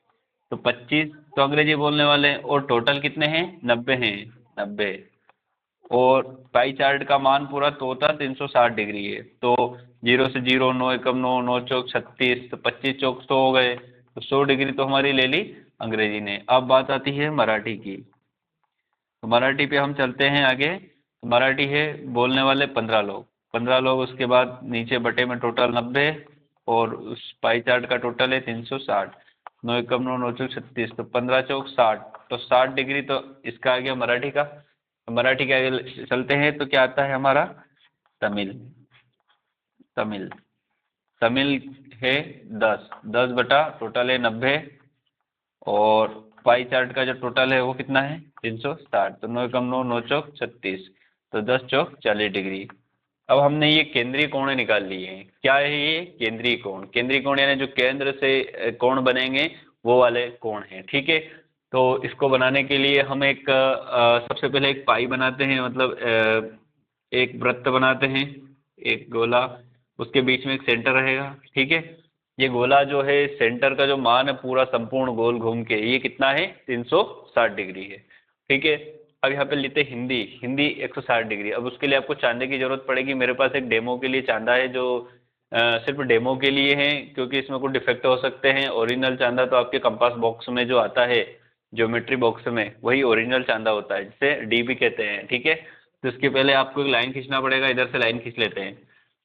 तो 25 तो अंग्रेजी बोलने वाले हैं, और टोटल कितने हैं? 90 हैं। 90। और पाई चार्ट का मान पूरा टोटल 360 डिग्री है। तो 0 से 0, 9 एकम 9, 9 चौक 36, तो 25 चौक 100 हो गए। तो 100 डिग्री तो हमारी ले ली अंग्रेजी ने। अब बात आती है मराठी की। तो मराठी पे हम चलते हैं आगे। तो मराठी है बोलने वाले 15 लोग। 15 लोग, उसके बाद नीचे बटे में टोटल 90, और उस पाई चार्ट का टोटल है 360। 9 एकम 9, 9 चौक 36, तो 15 चौक 60, तो 60 डिग्री तो इसका आ गया मराठी का। तो मराठी के आगे चलते हैं तो क्या आता है हमारा? तमिल। तमिल तमिल है 10। 10 बटा टोटल है 90, और पाई चार्ट का जो टोटल है वो कितना है? 360। तो 9 एकम 9, 9 चौक 36, तो 10 चौक 40 डिग्री। अब हमने ये केंद्रीय कोण निकाल लिए हैं। क्या है ये? केंद्रीय कोण। केंद्रीय कोण यानी जो केंद्र से कोण बनेंगे वो वाले कोण हैं। ठीक है। तो इसको बनाने के लिए हम सबसे पहले एक पाई बनाते हैं, मतलब एक वृत्त बनाते हैं, एक गोला। उसके बीच में एक सेंटर रहेगा। ठीक है। ये गोला जो है, सेंटर का जो मान है पूरा संपूर्ण गोल घूम के, ये कितना है? 360 डिग्री है। ठीक है। अब यहाँ पे लेते हैं हिंदी। हिंदी 160 डिग्री। अब उसके लिए आपको चांदे की जरूरत पड़ेगी। मेरे पास एक डेमो के लिए चांदा है जो सिर्फ डेमो के लिए है, क्योंकि इसमें कुछ डिफेक्ट हो सकते हैं। ओरिजिनल चांदा तो आपके कंपास बॉक्स में जो आता है, ज्योमेट्री बॉक्स में, वही ओरिजिनल चांदा होता है, जिसे डी भी कहते हैं। ठीक है। तो इसके पहले आपको एक लाइन खींचना पड़ेगा। इधर से लाइन खींच लेते हैं।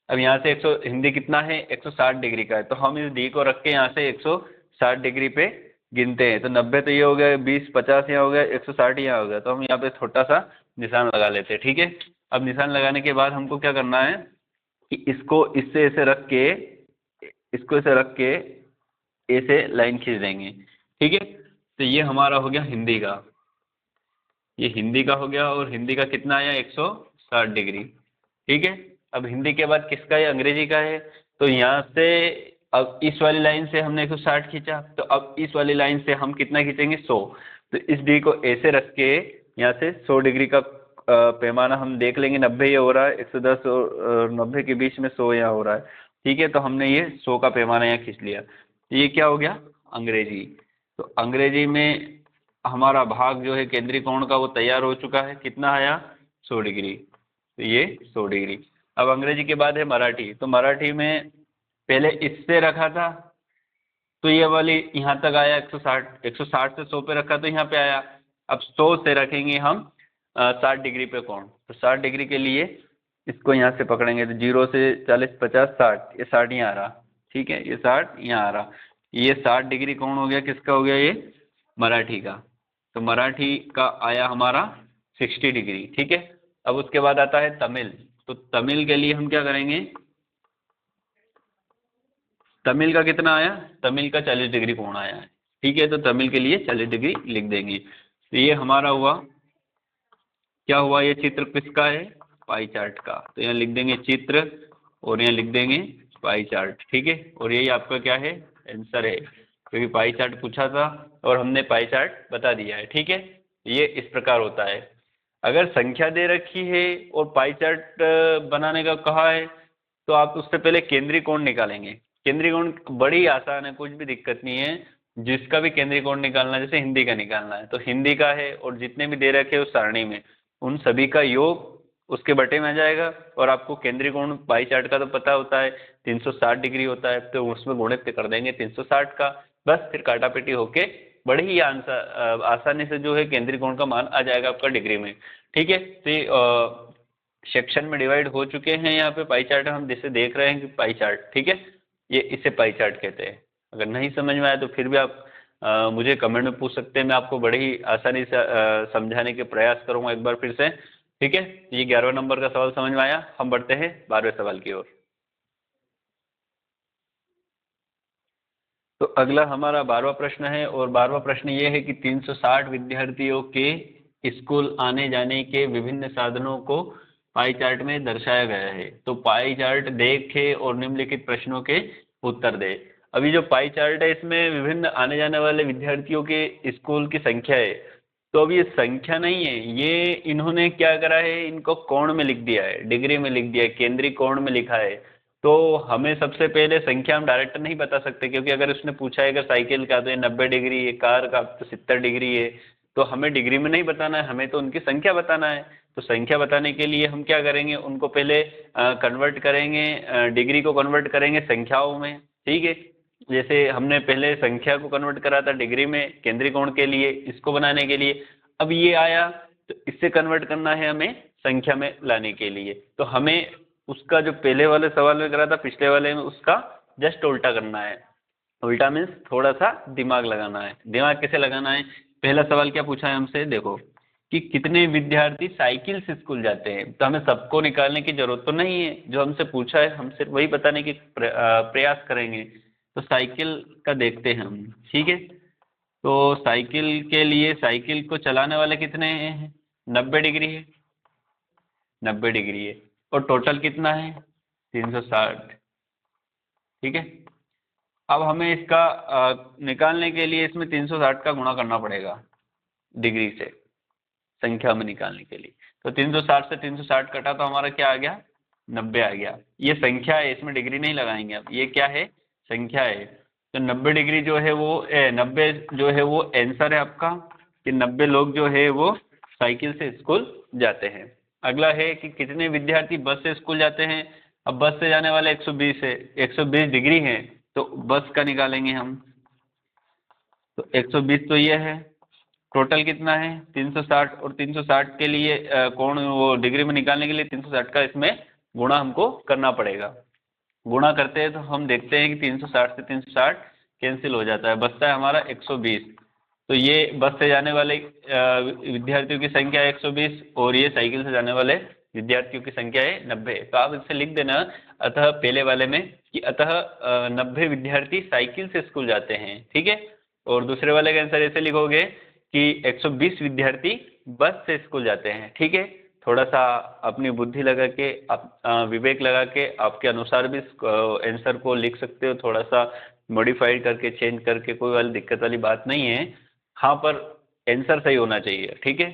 अब यहाँ से 100 हिंदी कितना है? 160 डिग्री का है। तो हम इस डी को रख के यहाँ से 160 डिग्री पे गिनते हैं। तो 90 तो ये हो गया, 20, 50 यहाँ हो गया, 160 यहाँ हो गया। तो हम यहाँ पे छोटा सा निशान लगा लेते हैं। ठीक है। अब निशान लगाने के बाद हमको क्या करना है कि इसको इससे ऐसे रख के, इसको ऐसे रख के ऐसे लाइन खींच देंगे। ठीक है। तो ये हमारा हो गया हिंदी का। ये हिंदी का हो गया। और हिंदी का कितना आया? 160 डिग्री। ठीक है। अब हिंदी के बाद किसका है? अंग्रेजी का है। तो यहाँ से अब इस वाली लाइन से हमने 160 खींचा, तो अब इस वाली लाइन से हम कितना खींचेंगे? 100। तो इस डी को ऐसे रख के यहाँ से 100 डिग्री का पैमाना हम देख लेंगे। 90 ये हो रहा है, 110 और 90 के बीच में 100 यहाँ हो रहा है। ठीक है। तो हमने ये 100 का पैमाना यहाँ खींच लिया। तो ये क्या हो गया? अंग्रेजी। तो अंग्रेजी में हमारा भाग जो है केंद्रीय कोण का वो तैयार हो चुका है। कितना आया? 100 डिग्री। तो ये 100 डिग्री। अब अंग्रेजी के बाद है मराठी। तो मराठी में पहले इससे रखा था तो ये वाली यहाँ तक आया 160। 160 से 100 पे रखा तो यहाँ पे आया। अब 100 से रखेंगे हम 60 डिग्री पे कोण। तो 60 डिग्री के लिए इसको यहाँ से पकड़ेंगे। तो 0 से 40, 50, 60, ये 60 यहाँ आ रहा। ठीक है। ये 60 यहाँ आ रहा। ये 60 डिग्री कोण हो गया। किसका हो गया? ये मराठी का। तो मराठी का आया हमारा 60 डिग्री। ठीक है। अब उसके बाद आता है तमिल। तो तमिल के लिए हम क्या करेंगे? तमिल का कितना आया? तमिल का 40 डिग्री कोण आया है। ठीक है, तो तमिल के लिए 40 डिग्री लिख देंगे। तो ये हमारा हुआ, क्या हुआ, ये चित्र किसका है, पाई चार्ट का। तो यहाँ लिख देंगे चित्र और यहाँ लिख देंगे पाई चार्ट। ठीक है, और यही आपका क्या है, आंसर है, क्योंकि पाई चार्ट पूछा था और हमने पाई चार्ट बता दिया है। ठीक है, ये इस प्रकार होता है। अगर संख्या दे रखी है और पाई चार्ट बनाने का कहा है, तो आप उससे पहले केंद्रीय कोण निकालेंगे। केंद्रीय कोण बड़ी आसान है, कुछ भी दिक्कत नहीं है। जिसका भी केंद्रीय कोण निकालना है, जैसे हिंदी का निकालना है तो हिंदी का है, और जितने भी दे रखे उस सारणी में उन सभी का योग उसके बटे में आ जाएगा। और आपको केंद्रीय कोण पाई चार्ट का तो पता होता है 360 डिग्री होता है, तो उसमें गुणित कर देंगे 360 का, बस फिर काटापेटी होके बड़ी ही आंसर आसानी से जो है केंद्रीय कोण का मान आ जाएगा आपका डिग्री में। ठीक है, तो सेक्शन में डिवाइड हो चुके हैं। यहाँ पे पाई चार्ट हम जिसे देख रहे हैं कि पाई चार्ट, ठीक है, ये इसे पाई चार्ट कहते हैं। अगर नहीं समझ में आया तो फिर भी आप मुझे कमेंट में पूछ सकते हैं, मैं आपको बड़ी ही आसानी से समझाने के प्रयास करूंगा एक बार फिर से। ठीक है, ये 11वें नंबर का सवाल समझ में आया। हम बढ़ते हैं 12वें सवाल की ओर। तो अगला हमारा 12वां प्रश्न है, और 12वां प्रश्न ये है कि 360 विद्यार्थियों के स्कूल आने जाने के विभिन्न साधनों को पाई चार्ट में दर्शाया गया है। तो पाई चार्ट देखे और निम्नलिखित प्रश्नों के उत्तर दे। अभी जो पाई चार्ट है इसमें विभिन्न आने जाने वाले विद्यार्थियों के स्कूल की संख्या है। तो अब ये संख्या नहीं है, ये इन्होंने क्या करा है, इनको कोण में लिख दिया है, डिग्री में लिख दिया है, केंद्रीय कोण में लिखा है। तो हमें सबसे पहले संख्या हम डायरेक्ट नहीं बता सकते, क्योंकि अगर उसने पूछा है अगर साइकिल का तो ये 90 डिग्री है, कार का तो 70 डिग्री है। तो हमें डिग्री में नहीं बताना है, हमें तो उनकी संख्या बताना है। तो संख्या बताने के लिए हम क्या करेंगे, उनको पहले कन्वर्ट करेंगे, डिग्री को कन्वर्ट करेंगे संख्याओं में। ठीक है, जैसे हमने पहले संख्या को कन्वर्ट करा था डिग्री में केंद्रीय कोण के लिए, इसको बनाने के लिए। अब ये आया तो इससे कन्वर्ट करना है हमें संख्या में लाने के लिए। तो हमें उसका जो पहले वाले सवाल में करा था पिछले वाले में, उसका जस्ट उल्टा करना है। उल्टा मीन्स थोड़ा सा दिमाग लगाना है। दिमाग कैसे लगाना है, पहला सवाल क्या पूछा है हमसे, देखो कि कितने विद्यार्थी साइकिल से स्कूल जाते हैं। तो हमें सबको निकालने की जरूरत तो नहीं है, जो हमसे पूछा है हम सिर्फ वही बताने की प्रयास करेंगे। तो साइकिल का देखते हैं हम। ठीक है, तो साइकिल के लिए साइकिल को चलाने वाले कितने हैं, 90 डिग्री है, 90 डिग्री है, और टोटल कितना है 360। ठीक है, अब हमें इसका निकालने के लिए इसमें 360 का गुणा करना पड़ेगा डिग्री से, संख्या में निकालने के लिए। तो 360 से 360 कटा तो हमारा क्या आ गया, 90 आ गया। ये संख्या है, इसमें डिग्री नहीं लगाएंगे। अब ये क्या है, संख्या है। तो 90 डिग्री जो है वो 90 जो है वो आंसर है आपका, कि 90 लोग जो है वो साइकिल से स्कूल जाते हैं। अगला है कि कितने विद्यार्थी बस से स्कूल जाते हैं। अब बस से जाने वाले 120 है, 120 डिग्री है, तो बस का निकालेंगे हम। तो 120 तो ये है, टोटल कितना है 360, और 360 के लिए कोण वो डिग्री में निकालने के लिए 360 का इसमें गुणा हमको करना पड़ेगा। गुणा करते हैं तो हम देखते हैं कि 360 से 360 कैंसिल हो जाता है, बचता है हमारा 120। तो ये बस से जाने वाले विद्यार्थियों की संख्या है 120, और ये साइकिल से जाने वाले विद्यार्थियों की संख्या है 90। तो आप इससे लिख देना, अतः पहले वाले में कि अतः 90 विद्यार्थी साइकिल से स्कूल जाते हैं। ठीक है, और दूसरे वाले का आंसर ऐसे लिखोगे कि 120 विद्यार्थी बस से स्कूल जाते हैं। ठीक है, थोड़ा सा अपनी बुद्धि लगा के विवेक लगा के आपके अनुसार भी आंसर को लिख सकते हो, थोड़ा सा मॉडिफाइड करके चेंज करके, कोई वाली दिक्कत वाली बात नहीं है। हाँ, पर आंसर सही होना चाहिए। ठीक है,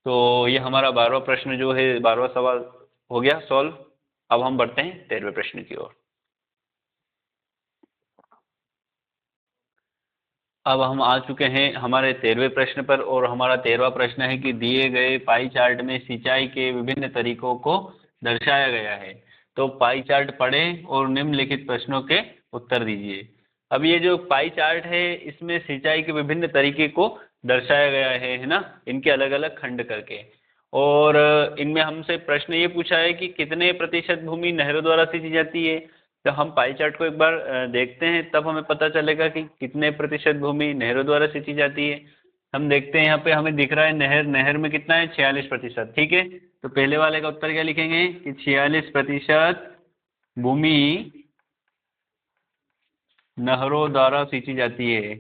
तो ये हमारा 12वां प्रश्न जो है, 12वां सवाल हो गया सॉल्व। अब हम बढ़ते हैं 13वें प्रश्न की ओर। अब हम आ चुके हैं हमारे 13वें प्रश्न पर, और हमारा 13वां प्रश्न है कि दिए गए पाई चार्ट में सिंचाई के विभिन्न तरीकों को दर्शाया गया है। तो पाई चार्ट पढ़ें और निम्नलिखित प्रश्नों के उत्तर दीजिए। अब ये जो पाई चार्ट है इसमें सिंचाई के विभिन्न तरीके को दर्शाया गया है ना, इनके अलग अलग खंड करके। और इनमें हमसे प्रश्न ये पूछा है कि कितने प्रतिशत भूमि नहरों द्वारा सिंची जाती है। तो हम पाई चार्ट को एक बार देखते हैं, तब हमें पता चलेगा कि कितने प्रतिशत भूमि नहरों द्वारा सिंची जाती है। हम देखते हैं यहाँ पे हमें दिख रहा है नहर, नहर में कितना है 46%। ठीक है, तो पहले वाले का उत्तर क्या लिखेंगे कि 46% भूमि नहरों द्वारा सिंची जाती है।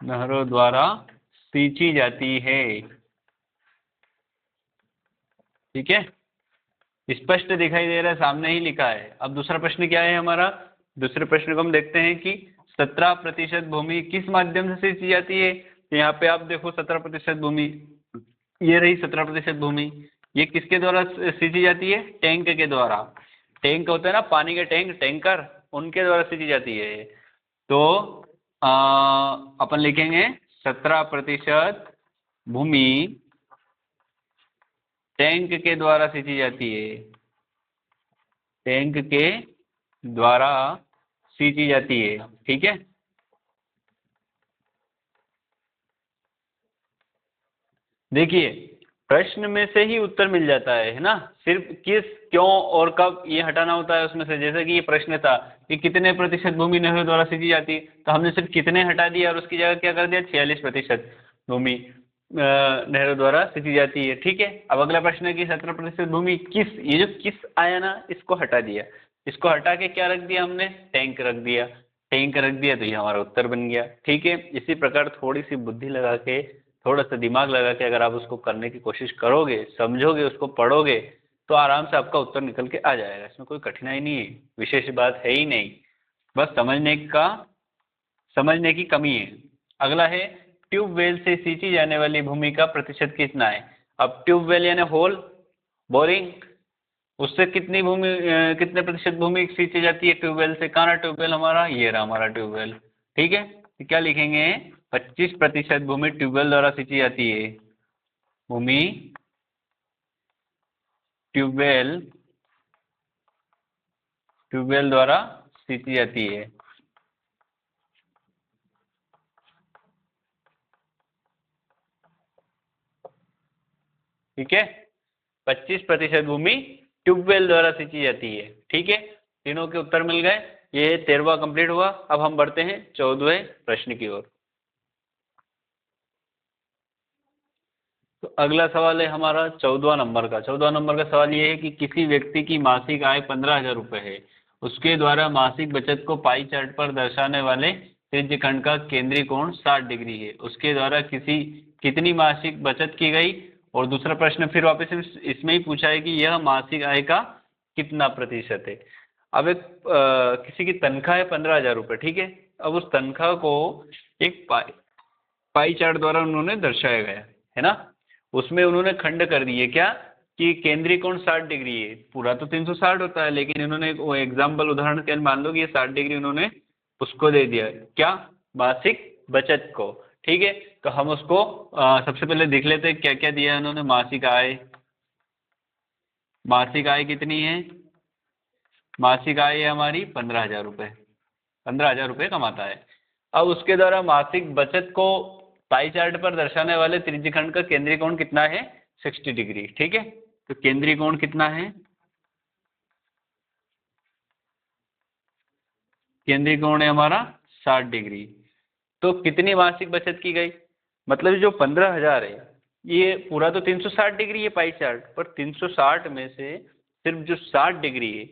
नहरों द्वारा सींची जाती है। ठीक है, स्पष्ट दिखाई दे रहा है, सामने ही लिखा है। अब दूसरा प्रश्न क्या है हमारा? दूसरे प्रश्न को हम देखते हैं कि 17% भूमि किस माध्यम से सींची जाती है। तो यहाँ पे आप देखो 17% भूमि, ये रही 17% भूमि, ये किसके द्वारा सींची जाती है? टैंक के द्वारा। टैंक होता है ना, पानी के टैंक, टैंकर, उनके द्वारा सींची जाती है। तो अपन लिखेंगे 17% भूमि टैंक के द्वारा सींची जाती है। टैंक के द्वारा सींची जाती है। ठीक है, देखिए प्रश्न में से ही उत्तर मिल जाता है ना, सिर्फ किस, क्यों और कब ये हटाना होता है उसमें से। जैसे कि ये प्रश्न था कि कितने प्रतिशत भूमि नहरों द्वारा सींची जाती है, तो हमने सिर्फ कितने हटा दिया और उसकी जगह क्या कर दिया, 46% भूमि नहरों द्वारा सींची जाती है। ठीक है, अब अगला प्रश्न है कि 17% भूमि किस, ये जो किस आया ना, इसको हटा दिया, इसको हटा के क्या रख दिया हमने, टैंक रख दिया। टैंक रख दिया तो ये हमारा उत्तर बन गया। ठीक है, इसी प्रकार थोड़ी सी बुद्धि लगा के, थोड़ा सा दिमाग लगा के अगर आप उसको करने की कोशिश करोगे, समझोगे, उसको पढ़ोगे, तो आराम से आपका उत्तर निकल के आ जाएगा। इसमें कोई कठिनाई नहीं है, विशेष बात है ही नहीं, बस समझने की कमी है। अगला है ट्यूबवेल से सींची जाने वाली भूमि का प्रतिशत कितना है। अब ट्यूबवेल यानी होल, बोरिंग, उससे कितनी भूमि कितने प्रतिशत भूमि सींची जाती है ट्यूबवेल से। कहाँ रहा ट्यूबवेल हमारा, ये रहा हमारा ट्यूबवेल। ठीक है, तो क्या लिखेंगे, 25% भूमि ट्यूबवेल द्वारा सींची जाती है। भूमि ट्यूबवेल द्वारा सींची जाती है। ठीक है, 25% भूमि ट्यूबवेल द्वारा सींची जाती है। ठीक है, तीनों के उत्तर मिल गए। ये 13वां कंप्लीट हुआ। अब हम बढ़ते हैं 14वें प्रश्न की ओर। तो अगला सवाल है हमारा 14वां नंबर का। 14वां नंबर का सवाल ये है कि किसी व्यक्ति की मासिक आय 15,000 रुपये है, उसके द्वारा मासिक बचत को पाई चार्ट पर दर्शाने वाले त्रिज्यखंड का केंद्रीय कोण 60 डिग्री है। उसके द्वारा कितनी मासिक बचत की गई। और दूसरा प्रश्न फिर वापस इसमें ही पूछा है कि यह मासिक आय का कितना प्रतिशत है। अब एक किसी की तनख्वाह है 15,000 रुपये। ठीक है, अब उस तनख्वाह को एक पाई चार्ट द्वारा उन्होंने दर्शाया गया है ना। उसमें उन्होंने खंड कर दिए क्या, कि केंद्रीय कोण 60 डिग्री है। पूरा तो 360 होता है, लेकिन इन्होंने वो एग्जाम्पल उदाहरण के मान लो कि ये 60 डिग्री उन्होंने उसको दे दिया क्या, मासिक बचत को। ठीक है, तो हम उसको सबसे पहले देख लेते हैं क्या क्या दिया उन्होंने। मासिक आय, मासिक आय कितनी है, मासिक आय है हमारी 15,000 रुपये, 15,000 रुपये कमाता है। अब उसके द्वारा मासिक बचत को पाई चार्ट पर दर्शाने वाले त्रिज्यखंड का केंद्रीय कोण कितना है, 60 डिग्री। ठीक है, तो केंद्रीय कोण कितना है, केंद्रीय कोण है हमारा 60 डिग्री। तो कितनी मासिक बचत की गई, मतलब जो 15,000 है, ये पूरा तो 360 डिग्री है पाई चार्ट पर, 360 में से सिर्फ जो 60 डिग्री है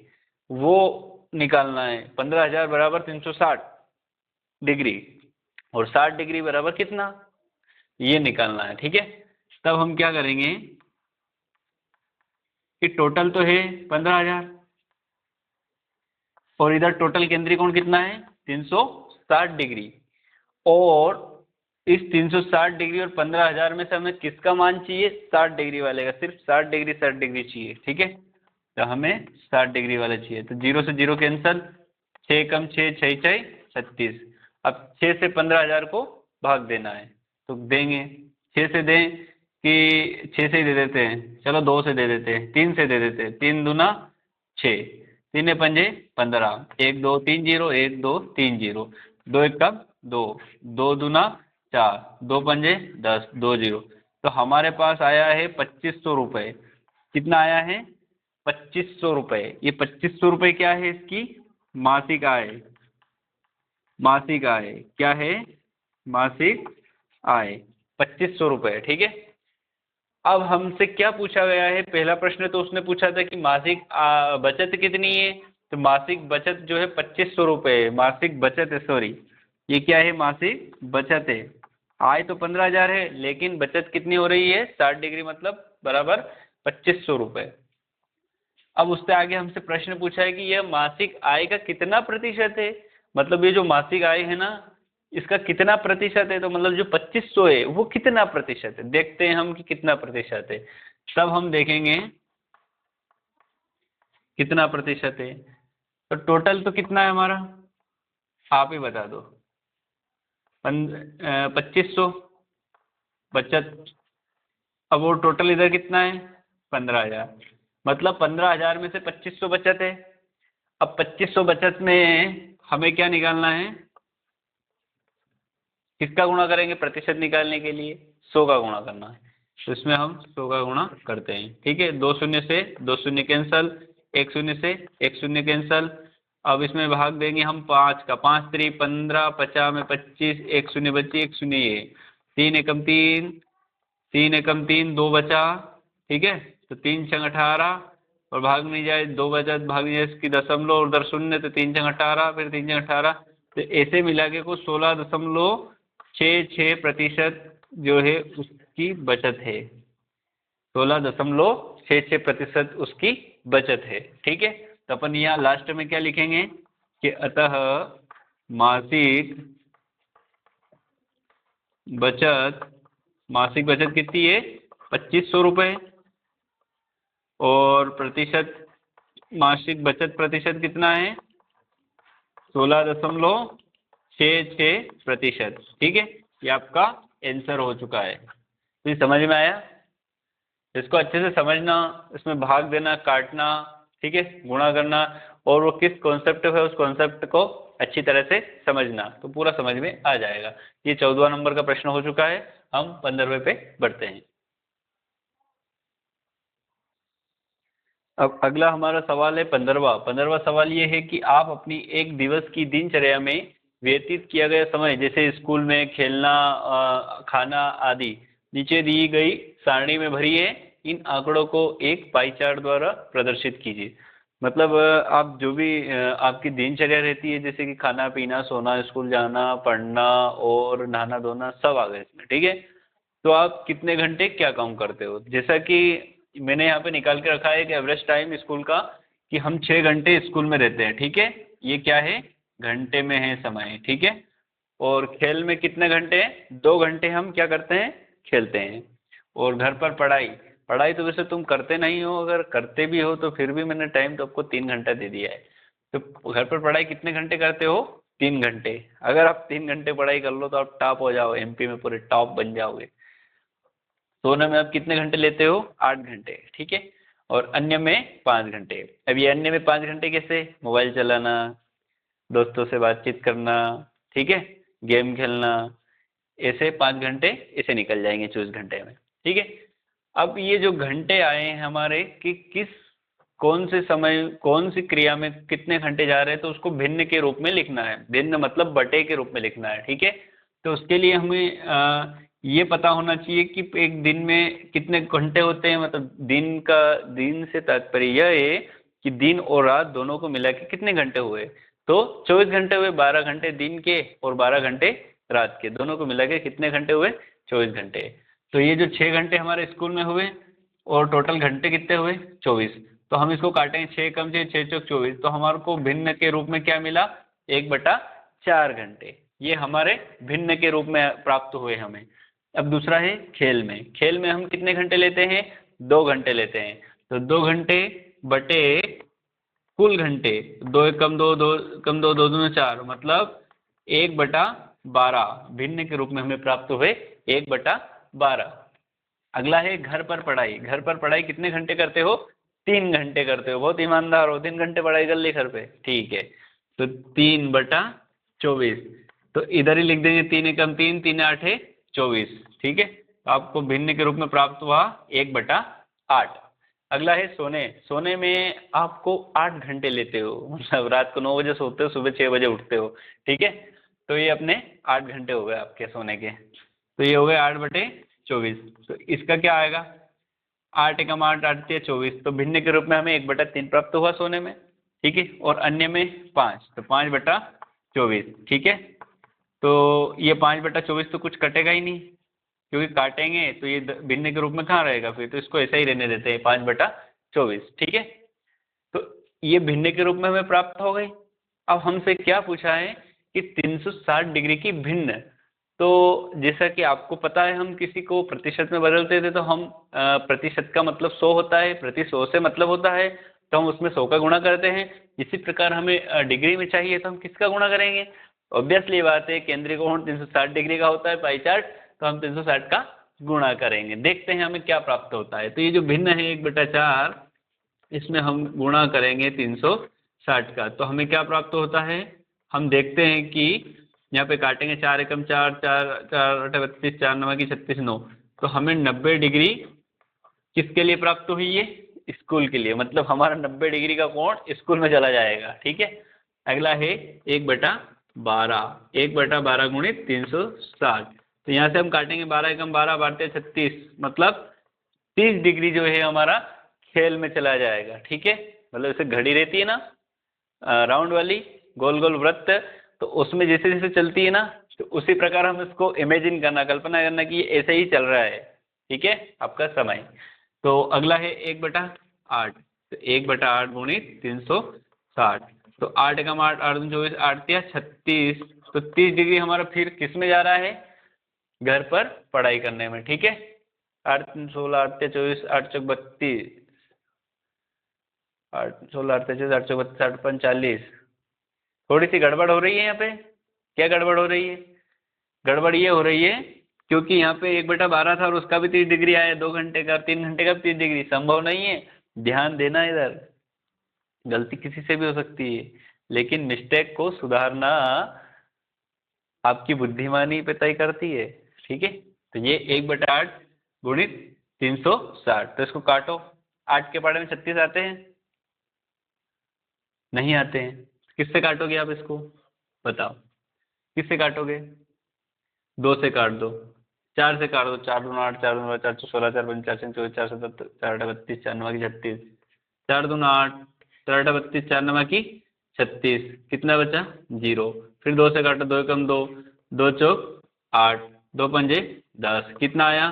वो निकालना है। 15,000 बराबर 360 डिग्री, और 60 डिग्री बराबर कितना, ये निकालना है। ठीक है, तब हम क्या करेंगे कि टोटल तो है 15,000, और इधर टोटल केंद्रीय कोण कितना है 360 डिग्री, और इस 360 डिग्री और 15,000 में से हमें किसका मान चाहिए, 60 डिग्री वाले का, सिर्फ 60 डिग्री चाहिए। ठीक है, तो हमें 60 डिग्री वाला चाहिए। तो 0 से 0 कैंसल, 6 कम 6, 6 6 36। अब 6 से 15,000 को भाग देना है, तो देंगे 6 से दें कि 6 से ही दे देते हैं, चलो 2 से दे देते हैं, 3 से दे देते हैं, 3 दूना 6, 3 पंजे 15, 1 2 3 0, 1 2 3 0, 2 1 कब 2, 2 दूना 4, 2 पंजे 10, 2 0। तो हमारे पास आया है 2500 रुपये। कितना आया है, 2500 रुपये। ये 2500 रुपये क्या है, इसकी मासिक आय, मासिक आय क्या है, मासिक आय 2500 रुपये। ठीक है, अब हमसे क्या पूछा गया है, पहला प्रश्न तो उसने पूछा था कि मासिक बचत कितनी है। तो मासिक बचत जो है 2500 रुपये, मासिक बचत है, सॉरी, ये क्या है, मासिक बचत है। आय तो 15,000 है, लेकिन बचत कितनी हो रही है? 60 डिग्री मतलब बराबर 2500 रुपये। अब उससे आगे हमसे प्रश्न पूछा है कि यह मासिक आय का कितना प्रतिशत है, मतलब ये जो मासिक आय है ना, इसका कितना प्रतिशत है, तो मतलब जो 2500 है वो कितना प्रतिशत है, देखते हैं हम कि कितना प्रतिशत है। तब हम देखेंगे कितना प्रतिशत है। तो टोटल तो कितना है हमारा, आप ही बता दो। 2500 बचत, अब वो टोटल इधर कितना है? 15,000, मतलब 15,000 में से 2500 बचत है। अब 2500 बचत में हमें क्या निकालना है, किसका गुणा करेंगे प्रतिशत निकालने के लिए? 100 का गुणा करना है। तो इसमें हम 100 का गुणा करते हैं, ठीक है। 2 शून्य से 2 शून्य कैंसल, 1 शून्य से 1 शून्य कैंसल। अब इसमें भाग देंगे हम 5 का, 5 3 15, 50 में 25, 1 शून्य बची, 1 शून्य ये 3 एकम 3, 3 एकम 3, 2 बचा, ठीक है। तो 3 छंग 18, और भाग नहीं जाए 2 बचा, भाग नहीं जाए इसकी दशमलव और उधर शून्य, तो 3 छंग 18, फिर 3 छंग 18, तो ऐसे मिला के को 16.66% जो है उसकी बचत है। 16.66% उसकी बचत है, ठीक है। तो अपन यहाँ लास्ट में क्या लिखेंगे कि अतः मासिक बचत कितनी है? 2500 रुपये, और प्रतिशत, मासिक बचत प्रतिशत कितना है? 16.66%, ठीक है। ये आपका आंसर हो चुका है। तो ये समझ में आया? इसको अच्छे से समझना, इसमें भाग देना, काटना, ठीक है, गुणा करना, और वो किस कॉन्सेप्ट है उस कॉन्सेप्ट को अच्छी तरह से समझना, तो पूरा समझ में आ जाएगा। ये 14वां नंबर का प्रश्न हो चुका है। हम 15वें पे बढ़ते हैं। अब अगला हमारा सवाल है 15वां सवाल ये है कि आप अपनी एक दिवस की दिनचर्या में व्यतीत किया गया समय, जैसे स्कूल में खेलना, खाना आदि, नीचे दी गई सारणी में भरी है। इन आंकड़ों को एक पाई चार्ट द्वारा प्रदर्शित कीजिए। मतलब आप जो भी आपकी दिनचर्या रहती है, जैसे कि खाना पीना, सोना, स्कूल जाना, पढ़ना और नहाना धोना, सब आ गए इसमें, ठीक है। तो आप कितने घंटे क्या काम करते हो? जैसा कि मैंने यहाँ पे निकाल के रखा है कि एवरेज टाइम स्कूल का, कि हम 6 घंटे स्कूल में रहते हैं, ठीक है। ये क्या है? घंटे में है समय, ठीक है। और खेल में कितने घंटे हैं? 2 घंटे हम क्या करते हैं? खेलते हैं। और घर पर पढ़ाई, पढ़ाई तो वैसे तुम करते नहीं हो, अगर करते भी हो तो फिर भी मैंने टाइम तो आपको 3 घंटा दे दिया है। तो घर पर पढ़ाई कितने घंटे करते हो? 3 घंटे। अगर आप 3 घंटे पढ़ाई कर लो तो आप टॉप हो जाओ, एमपी में पूरे टॉप बन जाओगे। सोने में आप कितने घंटे लेते हो? 8 घंटे, ठीक है। और अन्य में 5 घंटे। अब ये अन्य में 5 घंटे कैसे? मोबाइल चलाना, दोस्तों से बातचीत करना, ठीक है, गेम खेलना, ऐसे 5 घंटे ऐसे निकल जाएंगे 24 घंटे में, ठीक है। अब ये जो घंटे आए हैं हमारे कि कौन से समय, कौन सी क्रिया में कितने घंटे जा रहे हैं, तो उसको भिन्न के रूप में लिखना है। भिन्न मतलब बटे के रूप में लिखना है, ठीक है। तो उसके लिए हमें ये पता होना चाहिए कि एक दिन में कितने घंटे होते हैं, मतलब दिन से तात्पर्य यह है कि दिन और रात दोनों को मिला के कितने घंटे हुए। तो 24 घंटे हुए, 12 घंटे दिन के और 12 घंटे रात के, दोनों को मिला के कितने घंटे हुए? 24 घंटे। तो ये जो 6 घंटे हमारे स्कूल में हुए, और टोटल घंटे कितने हुए? 24। तो हम इसको काटेंगे, 6 कम से 6 चौक 24, तो हमारे को भिन्न के रूप में क्या मिला? 1/4 घंटे। ये हमारे भिन्न के रूप में प्राप्त हुए हमें। अब दूसरा है खेल में। खेल में हम कितने घंटे लेते हैं? 2 घंटे लेते हैं। तो 2 घंटे बटे कुल घंटे, 2 एकम 2, 2 कम 2, 2 दूनी 4, मतलब 1/12 भिन्न के रूप में हमें प्राप्त हुए 1/12। अगला है घर पर पढ़ाई। घर पर पढ़ाई कितने घंटे करते हो? 3 घंटे करते हो। बहुत ईमानदार हो, 3 घंटे पढ़ाई कर ली घर पे, ठीक है। तो 3/24, तो इधर ही लिख देंगे 3 एकम 3, 3 8 24, ठीक है। तो आपको भिन्न के रूप में प्राप्त हुआ 1/8। अगला है सोने। सोने में आपको 8 घंटे लेते हो, मतलब रात को 9 बजे सोते हो, सुबह 6 बजे उठते हो, ठीक है। तो ये अपने 8 घंटे हो गए आपके सोने के। तो ये हो गए 8/24। तो इसका क्या आएगा? 8 एकम 8, 8 तिया 24, तो भिन्न के रूप में हमें 1/3 प्राप्त हुआ सोने में, ठीक है। और अन्य में 5, तो 5/24, ठीक है। तो ये 5/24 तो कुछ कटेगा ही नहीं, क्योंकि काटेंगे तो ये भिन्न के रूप में कहाँ रहेगा फिर, तो इसको ऐसा ही रहने देते हैं 5/24। ठीक है, तो ये भिन्न के रूप में हमें प्राप्त हो गई। अब हमसे क्या पूछा है कि 360 डिग्री की भिन्न। तो जैसा कि आपको पता है, हम किसी को प्रतिशत में बदलते थे तो हम प्रतिशत का मतलब 100 होता है, प्रति 100 से मतलब होता है, तो हम उसमें 100 का गुणा करते हैं। इसी प्रकार हमें डिग्री में चाहिए तो हम किसका गुणा करेंगे? ऑब्वियसली बात है, केंद्रीय कोण 360 डिग्री का होता है पाई चार्ट, तो हम 360 का गुणा करेंगे। देखते हैं हमें क्या प्राप्त होता है। तो ये जो भिन्न है 1/4, इसमें हम गुणा करेंगे 360 का, तो हमें क्या प्राप्त होता है? हम देखते हैं कि यहाँ पे काटेंगे 4 एकम 4, 4 4 8 32, 4 9 की 36 9, तो हमें 90 डिग्री किसके लिए प्राप्त हुई है? स्कूल के लिए, मतलब हमारा 90 डिग्री का कोण स्कूल में चला जाएगा। ठीक है, अगला है 1/12, 1/12 गुणित 360। तो यहाँ से हम काटेंगे 12 एकम 12, 12 36, मतलब 30 डिग्री जो है हमारा खेल में चला जाएगा। ठीक है, मतलब जैसे घड़ी रहती है ना राउंड वाली, गोल गोल वृत्त, तो उसमें जैसे जैसे चलती है ना, तो उसी प्रकार हम इसको इमेजिन करना, कल्पना करना कि ये ऐसे ही चल रहा है। ठीक है, आपका समय। तो अगला है 1/8, तो 1/8 गुणित 360, तो 8 एकम 8, 8 दूनी 24, 8 तिया 36, तो 30 डिग्री हमारा फिर किस में जा रहा है? घर पर पढ़ाई करने में। ठीक है, 8 3 16, 8 तिया 24, 8 चौक 32, 8 16, 8 तिया 24, 8 चौक 32, 8 पंच 40। थोड़ी सी गड़बड़ हो रही है यहाँ पे। क्या गड़बड़ हो रही है? गड़बड़ ये हो रही है क्योंकि यहाँ पे 1/12 था और उसका भी 30 डिग्री आया, 2 घंटे का, 3 घंटे का भी 30 डिग्री, संभव नहीं है। ध्यान देना, इधर गलती किसी से भी हो सकती है, लेकिन मिस्टेक को सुधारना आपकी बुद्धिमानी पे तय करती है। ठीक है, तो ये 1/8 गुणित 360, तो इसको काटो। 8 के पहाड़े में 36 आते हैं? नहीं आते हैं। किससे काटोगे आप इसको? बताओ, किससे काटोगे? 2 से काट दो, 4 से काट दो, 4 दूना 8, 4 दूना 4 16, 4 पंच 4 छः 24, 4 7 4 8 32, 4 9 की 36, 4 दूना 8, 4 8 32, 4 9 की 36, कितना बचा? 0। फिर 2 से काटो, 2 एकम 2, 2 चौक 8, 2 पंजे 10, कितना आया?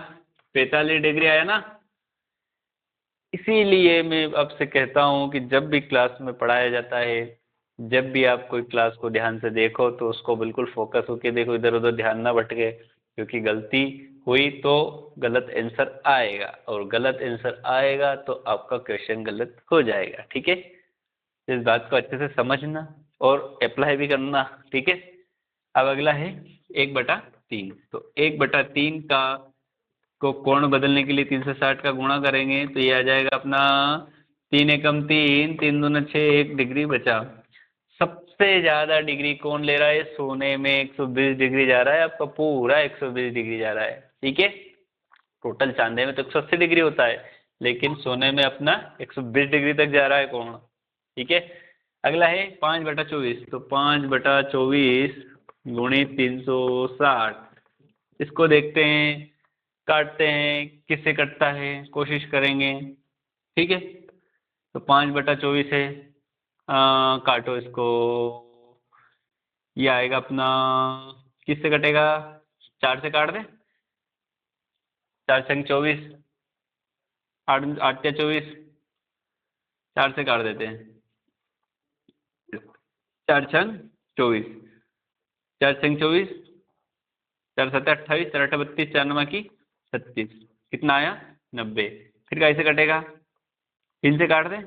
45 डिग्री आया ना। इसीलिए मैं आपसे कहता हूँ कि जब भी क्लास में पढ़ाया जाता है, जब भी आप कोई क्लास को ध्यान से देखो तो उसको बिल्कुल फोकस होके देखो, इधर उधर ध्यान ना भटके, क्योंकि गलती हुई तो गलत आंसर आएगा, और गलत आंसर आएगा तो आपका क्वेश्चन गलत हो जाएगा। ठीक है, इस बात को अच्छे से समझना और अप्लाई भी करना। ठीक है, अब अगला है 1/3, तो 1/3 का को कोण बदलने के लिए 360 का गुणा करेंगे, तो ये आ जाएगा अपना 3 एकम 3, 3 दूना 6, 1 डिग्री बचा। सबसे ज्यादा डिग्री कौन ले रहा है? सोने में 120 डिग्री जा रहा है, आपका पूरा 120 डिग्री जा रहा है। ठीक है, टोटल चांदे में तो 180 डिग्री होता है, लेकिन सोने में अपना 120 डिग्री तक जा रहा है कोण। ठीक है, अगला है 5/24, तो 5/24 गुणित 360, इसको देखते हैं, काटते हैं, किससे कटता है कोशिश करेंगे। ठीक है, तो 5/24 है, काटो इसको, ये आएगा अपना, किससे कटेगा? 4 से काट दे, 4 छंग 24, 8 8 या 24, 4 से काट देते हैं, 4 छंग 24, 4 छंग 24, 4 7 28, 4 8 32, 4 9 की 36, कितना आया? 90। फिर कैसे कटेगा? 3 से काट दे,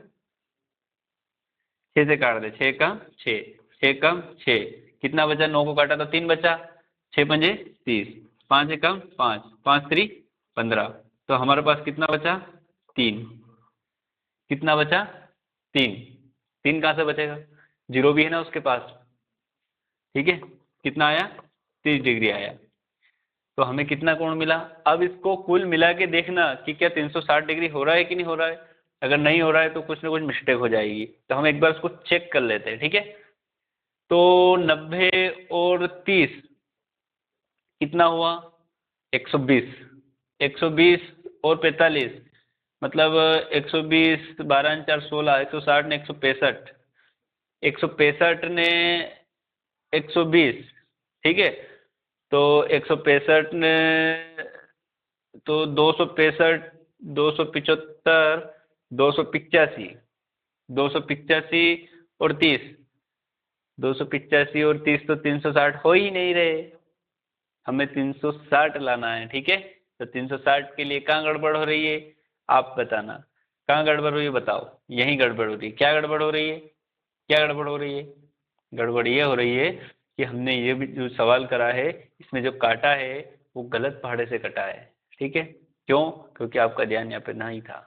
6 से काट दे, 6 कम 6, 6 कम 6, कितना बचा? 9 को काटा तो 3 बचा, 6 पंजे 30, 5 एकम 5, 5 3 15, तो हमारे पास कितना बचा? 3। कितना बचा? 3। 3 कहाँ से बचेगा? 0 भी है ना उसके पास। ठीक है, कितना आया? 30 डिग्री आया। तो हमें कितना कोण मिला? अब इसको कुल मिला के देखना कि क्या 360 डिग्री हो रहा है कि नहीं हो रहा है। अगर नहीं हो रहा है तो कुछ ना कुछ मिस्टेक हो जाएगी, तो हम एक बार उसको चेक कर लेते हैं। ठीक है, तो 90 और 30 कितना हुआ? 120, 120 और 45, मतलब 120, 12 4 16, 160 ने 165, 165 ने 120। ठीक है, तो 165 ने तो 265, 275, 285, 285 और 30, 285 और 30 तो 360 हो ही नहीं रहे, हमें 360 लाना है। ठीक है, तो 360 के लिए कहाँ गड़बड़ हो रही है आप बताना, कहाँ गड़बड़ हो रही है बताओ। यहीं गड़बड़ हो रही है। क्या गड़बड़ हो रही है, क्या गड़बड़ हो रही है? गड़बड़ ये हो रही है कि हमने ये भी जो सवाल करा है इसमें जो काटा है वो गलत पहाड़े से कटा है। ठीक है, क्यों? क्योंकि आपका ध्यान यहाँ पे नहीं था।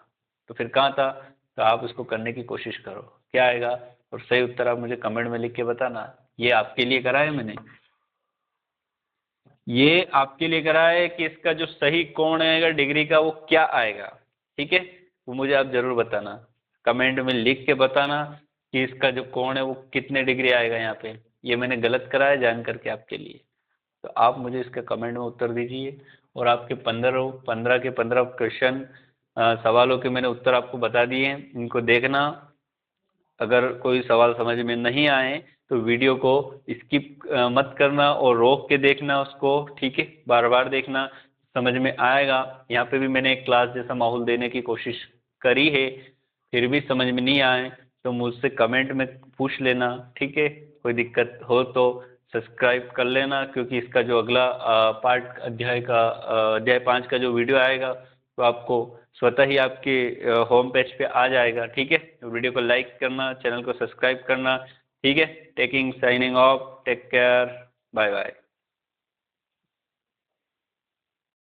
तो फिर कहाँ था? तो आप उसको करने की कोशिश करो, क्या आएगा, और सही उत्तर आप मुझे कमेंट में लिख के बताना। ये आपके लिए करा है मैंने, ये आपके लिए करा है कि इसका जो सही कोण आएगा डिग्री का वो क्या आएगा। ठीक है, वो मुझे आप जरूर बताना, कमेंट में लिख के बताना कि इसका जो कोण है वो कितने डिग्री आएगा यहाँ पे। ये मैंने गलत करा है जान करके आपके लिए। तो आप मुझे इसके कमेंट में उत्तर दीजिए, और आपके 15 के 15 क्वेश्चन सवालों के मैंने उत्तर आपको बता दिए हैं, इनको देखना। अगर कोई सवाल समझ में नहीं आए तो वीडियो को स्किप मत करना और रोक के देखना उसको। ठीक है, बार बार देखना, समझ में आएगा। यहाँ पे भी मैंने एक क्लास जैसा माहौल देने की कोशिश करी है, फिर भी समझ में नहीं आए तो मुझसे कमेंट में पूछ लेना। ठीक है, कोई दिक्कत हो तो सब्सक्राइब कर लेना, क्योंकि इसका जो अगला पार्ट अध्याय 5 का जो वीडियो आएगा तो आपको स्वतः ही आपके होम पेज पे आ जाएगा। ठीक है, वीडियो को लाइक करना, चैनल को सब्सक्राइब करना। ठीक है, taking signing off, take care, bye bye.